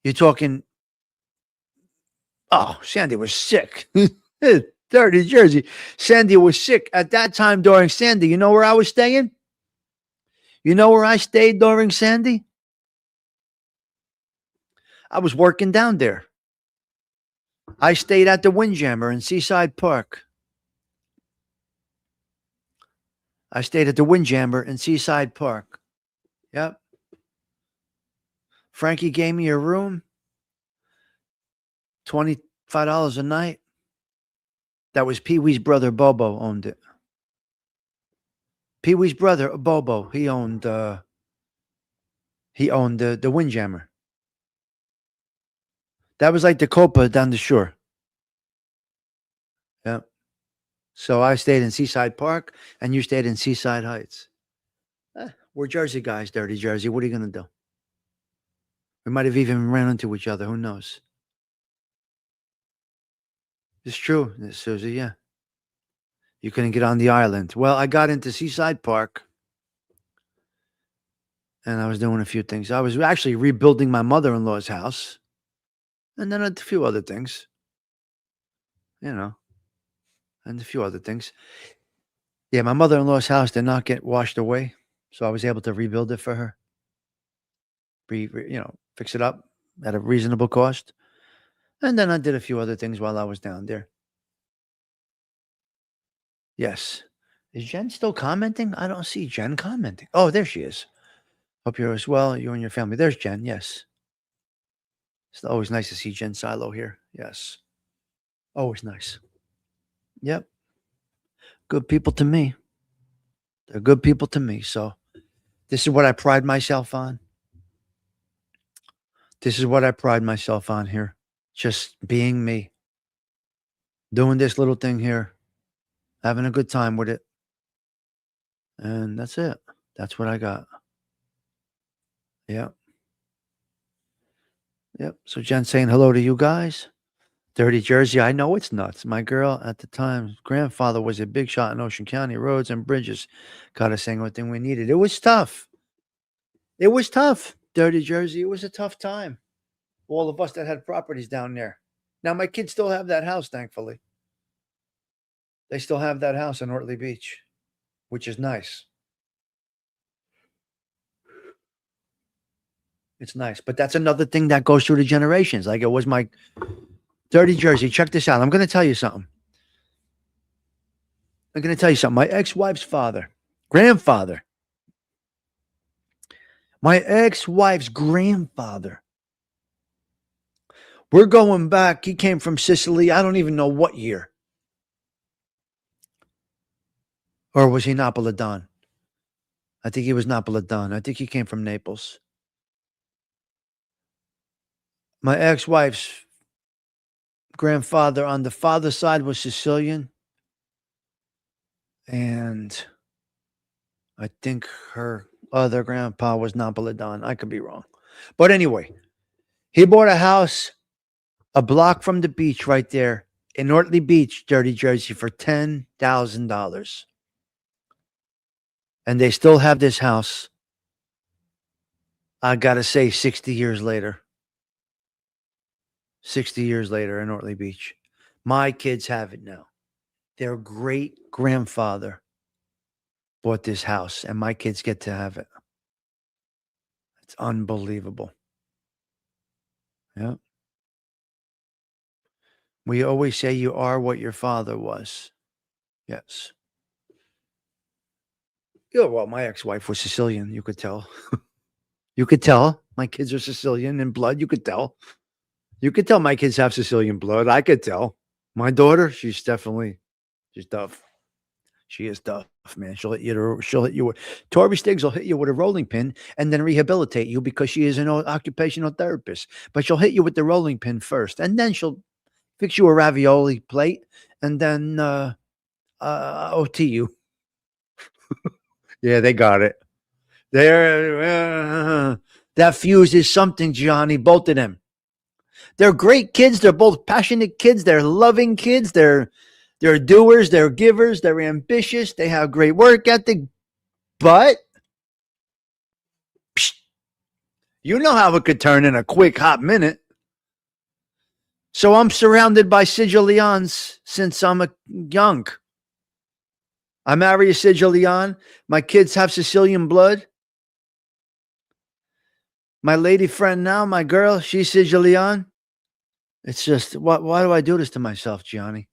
Speaker 1: you're talking, oh, Sandy was sick. Dirty Jersey. Sandy was sick. At that time during Sandy, you know where I was staying? You know where I stayed during Sandy? I was working down there. I stayed at the Windjammer in Seaside Park. Yep. Frankie gave me a room. $25 a night. That was Pee Wee's brother, Bobo, owned it. Pee Wee's brother, Bobo, he owned the Windjammer. That was like the Copa down the shore. Yeah. So I stayed in Seaside Park, and you stayed in Seaside Heights. We're Jersey guys, Dirty Jersey. What are you going to do? We might have even ran into each other. Who knows? It's true, Susie, yeah. You couldn't get on the island. Well, I got into Seaside Park, and I was doing a few things. I was actually rebuilding my mother-in-law's house, and then a few other things. You know, and a few other things. Yeah, my mother-in-law's house did not get washed away, so I was able to rebuild it for her. Fix it up at a reasonable cost. And then I did a few other things while I was down there. Yes. Is Jen still commenting? I don't see Jen commenting. Oh, there she is. Hope you're as well, you and your family. There's Jen, yes. It's always nice to see Jen Silo here. Yes. Always nice. Yep. Good people to me. They're good people to me. So this is what I pride myself on. Here. Just being me. Doing this little thing here. Having a good time with it. And that's it. That's what I got. Yep. So Jen saying hello to you guys. Dirty Jersey. I know it's nuts. My girl at the time, grandfather was a big shot in Ocean County. Roads and bridges. Got us saying everything we needed. It was tough. Dirty Jersey. It was a tough time. All of us that had properties down there. Now my kids still have that house, thankfully. They still have that house in Ortley Beach, which is nice. It's nice. But that's another thing that goes through the generations. Like it was my Dirty Jersey. Check this out. I'm going to tell you something. My ex-wife's grandfather. My ex-wife's grandfather. We're going back. He came from Sicily. I don't even know what year. Or was he Napolitan? I think he was Napolitan. I think he came from Naples. My ex-wife's grandfather on the father's side was Sicilian. And I think her other grandpa was Napolitan. I could be wrong. But anyway, he bought a house a block from the beach right there in Nortley Beach, Dirty Jersey, for $10,000. And they still have this house. I got to say, 60 years later. 60 years later in Nortley Beach. My kids have it now. Their great grandfather bought this house, and my kids get to have it. It's unbelievable. Yeah. We always say you are what your father was. Yes. Yeah, well, my ex-wife was Sicilian. You could tell. You could tell. My kids are Sicilian in blood. You could tell. You could tell my kids have Sicilian blood. I could tell. My daughter, she's tough. She is tough, man. She'll hit you with Tori Stigs will hit you with a rolling pin and then rehabilitate you because she is an occupational therapist. But she'll hit you with the rolling pin first, and then she'll fix you a ravioli plate and then OT you. Yeah, they got it. That fuse is something, Johnny. Both of them. They're great kids. They're both passionate kids. They're loving kids. They're doers. They're givers. They're ambitious. They have great work ethic. But you know how it could turn in a quick, hot minute. So I'm surrounded by Sicilians since I'm young. I marry a Sicilian. My kids have Sicilian blood. My lady friend now, my girl, she's Sicilian. It's just, why do I do this to myself, Gianni?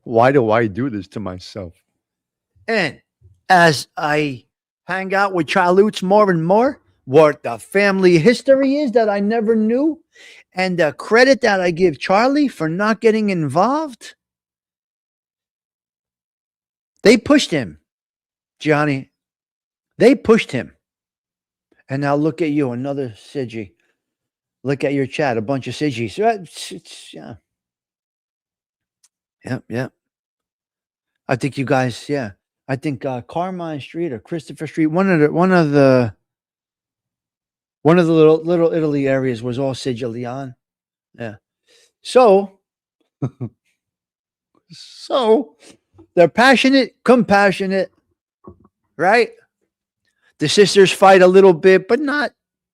Speaker 1: Why do I do this to myself? And as I hang out with Chaloots more and more, what the family history is that I never knew, and the credit that I give Charlie for not getting involved, they pushed him, Gianni. They pushed him. And now look at you, another Sigi. Look at your chat, a bunch of Sigis. Yeah. Yep. I think you guys, yeah. I think Carmine Street or Christopher Street, one of the little Italy areas was all Sicilian. Yeah. So they're passionate, compassionate, right? The sisters fight a little bit, but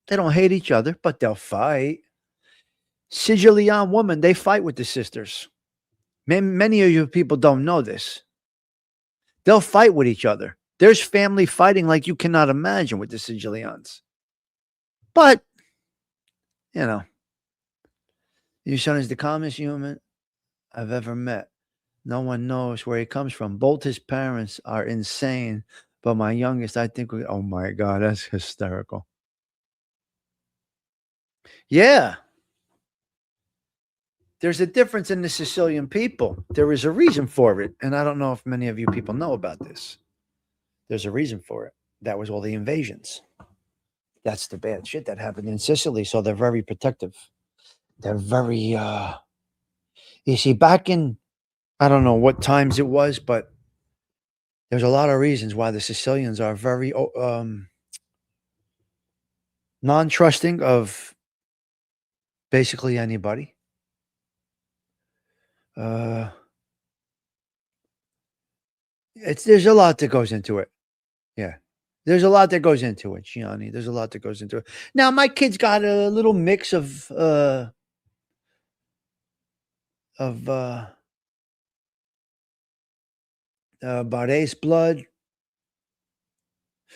Speaker 1: they don't hate each other, but they'll fight. Sicilian woman, they fight with the sisters. Many of you people don't know this. They'll fight with each other. There's family fighting like you cannot imagine with the Sicilians. But, your son is the calmest human I've ever met. No one knows where he comes from. Both his parents are insane. But my youngest, I think, oh my God, that's hysterical. Yeah. There's a difference in the Sicilian people. There is a reason for it. And I don't know if many of you people know about this. There's a reason for it. That was all the invasions. That's the bad shit that happened in Sicily. So they're very protective. They're very, you see, back in, I don't know what times it was, but there's a lot of reasons why the Sicilians are very non-trusting of basically anybody. There's a lot that goes into it. Yeah. There's a lot that goes into it, Gianni. There's a lot that goes into it. Now, my kid's got a little mix of Barres blood.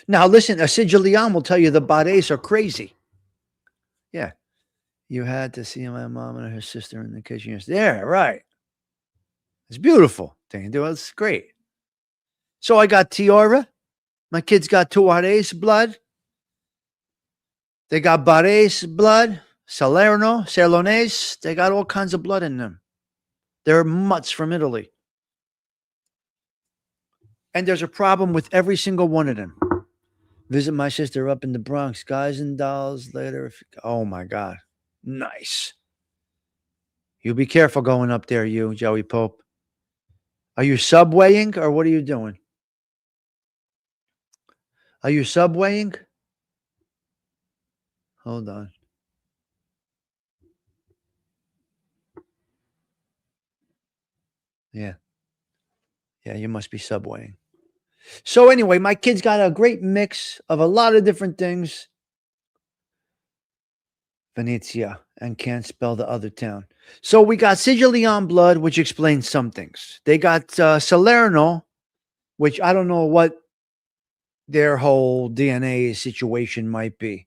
Speaker 1: Now, listen, a Sicilian will tell you the Barres are crazy. Yeah. You had to see my mom and her sister in the kitchen. Yeah, right. It's beautiful. It's great. So I got Tiora. My kids got Tuarez blood. They got Barres blood, Celones. They got all kinds of blood in them. They're mutts from Italy. And there's a problem with every single one of them. Visit my sister up in the Bronx. Guys and dolls later. Oh, my God. Nice. You be careful going up there, you, Joey Pope. Are you subwaying or what are you doing? Are you subwaying? Hold on. Yeah. Yeah, you must be subwaying. So anyway, my kids got a great mix of a lot of different things. Venezia, and can't spell the other town. So we got Sicilian blood, which explains some things. They got Salerno, which I don't know what their whole DNA situation might be.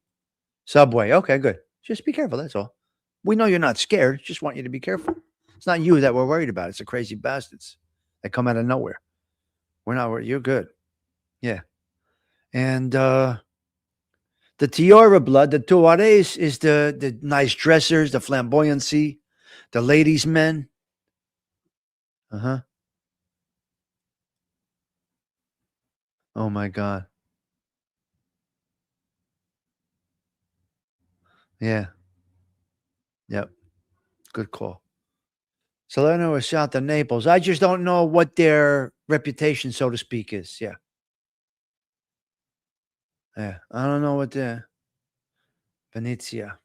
Speaker 1: Subway. Okay, good. Just be careful. That's all. We know you're not scared. Just want you to be careful. It's not you that we're worried about. It's the crazy bastards that come out of nowhere. We're not worried. You're good. Yeah. And the Tiora blood, the Tuares is the nice dressers, the flamboyancy, the ladies' men. Uh-huh. Oh my God. Yeah. Yep. Good call. Salerno is south of Naples. I just don't know what their reputation, so to speak, is. Yeah. Yeah. I don't know what the Venezia.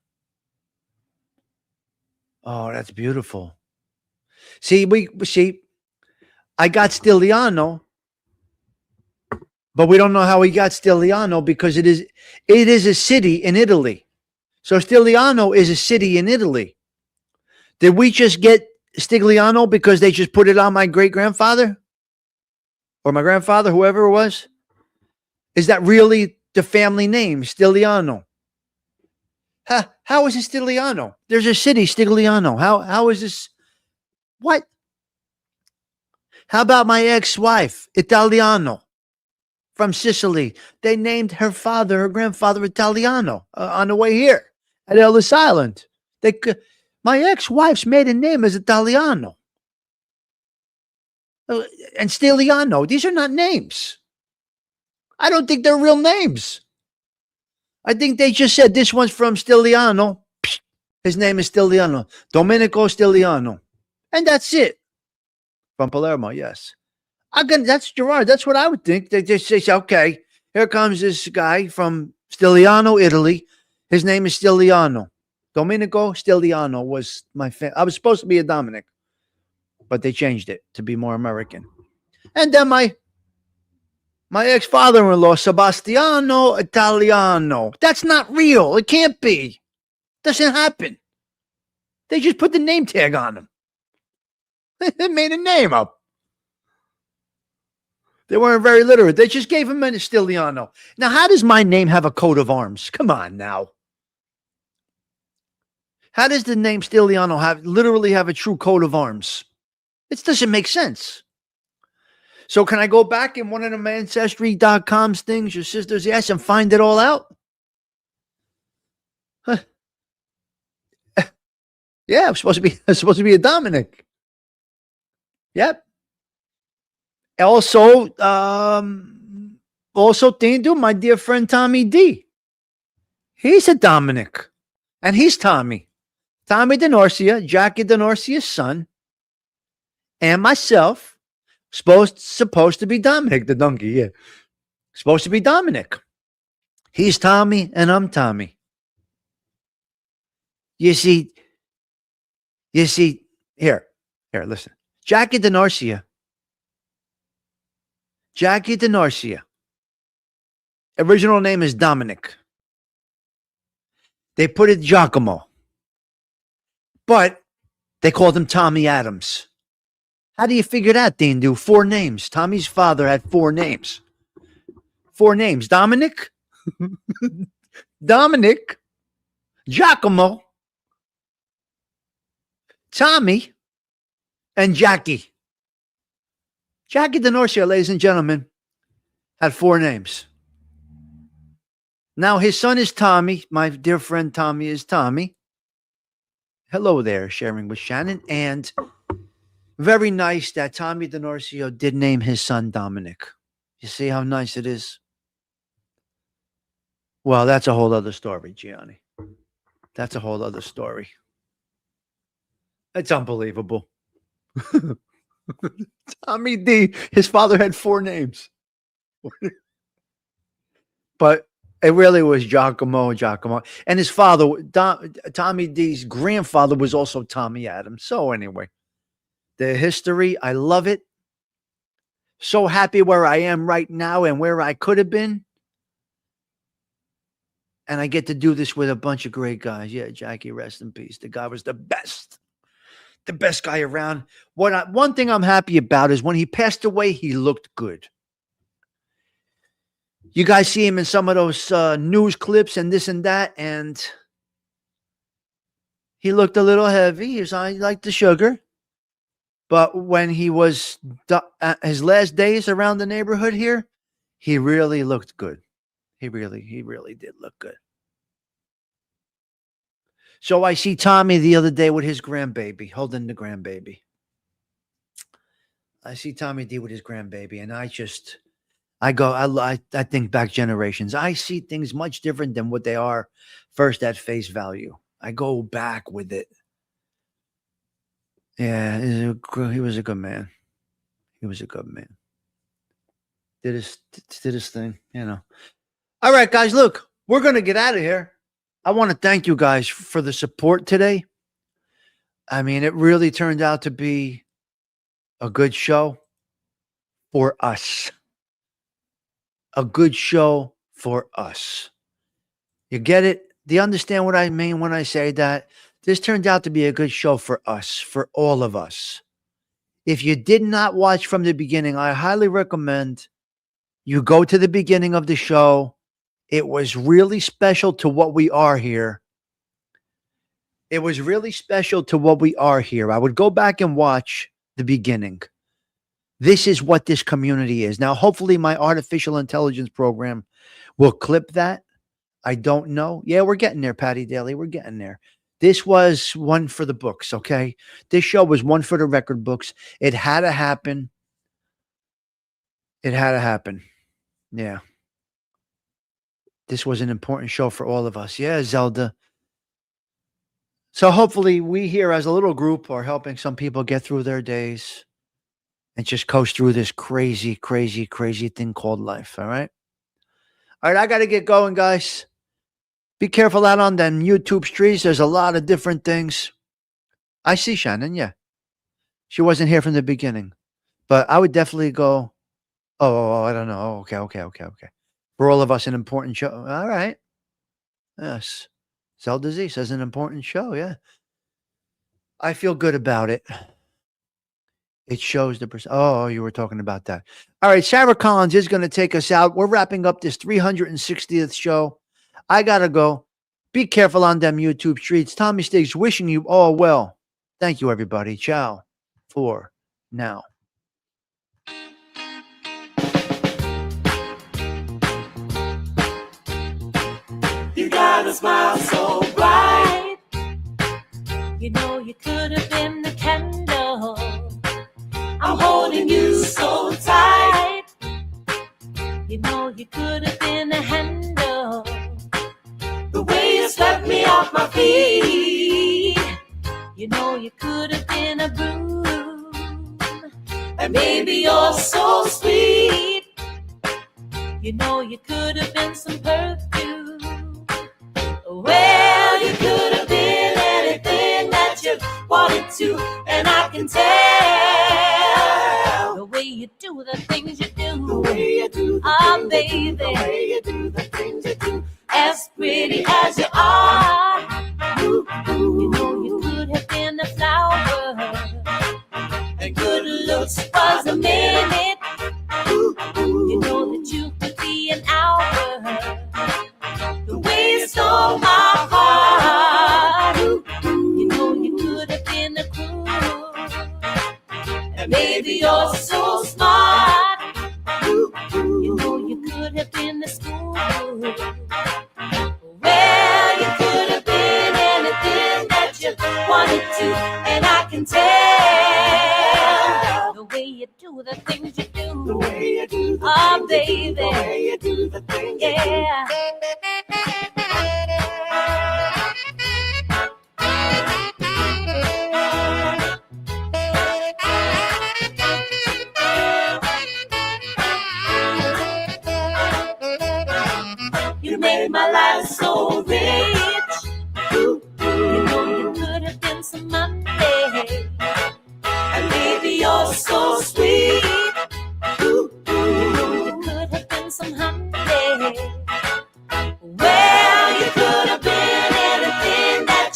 Speaker 1: Oh, that's beautiful. See, I got Stiliano, but we don't know how he got Stiliano because it is a city in Italy. So Stiliano is a city in Italy. Did we just get Stigliano because they just put it on my great-grandfather? Or my grandfather, whoever it was? Is that really the family name, Stiliano? How is it Stiliano? There's a city, Stigliano. How is this? What? How about my ex-wife, Italiano, from Sicily? They named her grandfather, Italiano on the way here at Ellis Island. My ex-wife's maiden name is Italiano. And Stiliano. These are not names. I don't think they're real names. I think they just said this one's from Stiliano. His name is Stiliano. Domenico Stiliano. And that's it. From Palermo, yes. That's Gerard. That's what I would think. They just say, okay, here comes this guy from Stiliano, Italy. His name is Stiliano. Domenico Stiliano was I was supposed to be a Dominic, but they changed it to be more American. And then my ex-father-in-law, Sebastiano Italiano. That's not real. It can't be. Doesn't happen. They just put the name tag on him. They made a name up. They weren't very literate. They just gave him a Stiliano. Now, how does my name have a coat of arms? Come on now. How does the name Stiliano literally have a true coat of arms? It doesn't make sense. So can I go back in one of them Ancestry.com's things, your sister's ass, and find it all out? Huh. Yeah, I'm supposed to be a Dominic. Yep. Also, Tindu, my dear friend Tommy D. He's a Dominic. And he's Tommy. Tommy DeNorcia, Jackie DeNorcia's son, and myself, supposed to be Dominic, the donkey, yeah. Supposed to be Dominic. He's Tommy, and I'm Tommy. You see, here, listen. Jackie DeNorcia. Original name is Dominic. They put it Giacomo. But they called him Tommy Adams. How do you figure that, Dindu? 4 names. Tommy's father had 4 names. 4 names. Dominic, Giacomo, Tommy, and Jackie. Jackie DeNorcia, ladies and gentlemen, had 4 names. Now his son is Tommy. My dear friend Tommy is Tommy. Hello there, sharing with Shannon. And very nice that Tommy DeNorcio did name his son Dominic. You see how nice it is? Well, that's a whole other story, Gianni. That's a whole other story. It's unbelievable. Tommy D, his father had 4 names. But it really was Giacomo. And his father, Tommy D's grandfather, was also Tommy Adams. So anyway, the history. I love it. So happy where I am right now and where I could have been. And I get to do this with a bunch of great guys. Yeah, Jackie, rest in peace. The guy was the best guy around. One thing I'm happy about is when he passed away, he looked good. You guys see him in some of those news clips and this and that, and he looked a little heavy. He liked the sugar. But when he was his last days around the neighborhood here, he really looked good. He really did look good. So I see Tommy the other day with his grandbaby, holding the grandbaby. I see Tommy D with his grandbaby, and I think back generations. I see things much different than what they are first at face value. I go back with it. Yeah, he was a good man. He was a good man. Did his thing, you know. All right, guys, look, we're going to get out of here. I want to thank you guys for the support today. I mean, it really turned out to be a good show for us. A good show for us. You get it? Do you understand what I mean when I say that? This turned out to be a good show for us, for all of us. If you did not watch from the beginning, I highly recommend you go to the beginning of the show. It was really special to what we are here. It was really special to what we are here. I would go back and watch the beginning. This is what this community is. Now, hopefully my artificial intelligence program will clip that. I don't know. Yeah, we're getting there, Patty Daly. We're getting there. This was one for the books, okay? This show was one for the record books. It had to happen. It had to happen. Yeah. This was an important show for all of us. Yeah, Zelda. So hopefully we here as a little group are helping some people get through their days and just coast through this crazy, crazy, crazy thing called life, all right? All right, I got to get going, guys. Be careful out on them YouTube streets. There's a lot of different things. I see Shannon, yeah. She wasn't here from the beginning. But I would definitely go, I don't know. Okay. For all of us, an important show. All right. Yes. Zelda Z says an important show, yeah. I feel good about it. It shows the percent. Oh, you were talking about that. All right, Sarah Collins is going to take us out. We're wrapping up this 360th show. I got to go. Be careful on them YouTube streets. Tommy Stigs wishing you all well. Thank you, everybody. Ciao for now.
Speaker 6: You got a smile so bright. You know you could have been the candle. I'm holding you so tight. You know you could have been a handle. The way you swept me off my feet. You know you could have been a broom. And maybe you're so sweet. You know you could have been some perfume. Well, you could have been anything that you wanted to. And I can tell the way you do the things you do. The way you do the things, baby. The way you do the things you do. As pretty as you are. You know you could have been a flower. And good looks was a minute. You know that you could be an hour. The way you stole my heart. You know you could have been a cruel. And maybe you're so smart. You know you could have been the school. Well, you could have been anything that you wanted to. And I can tell the way you do the things you do. The way you do the things baby. The way you do the things yeah. You made my life so rich. You know you could have been some Monday. And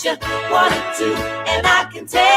Speaker 6: that you wanted to, and I can tell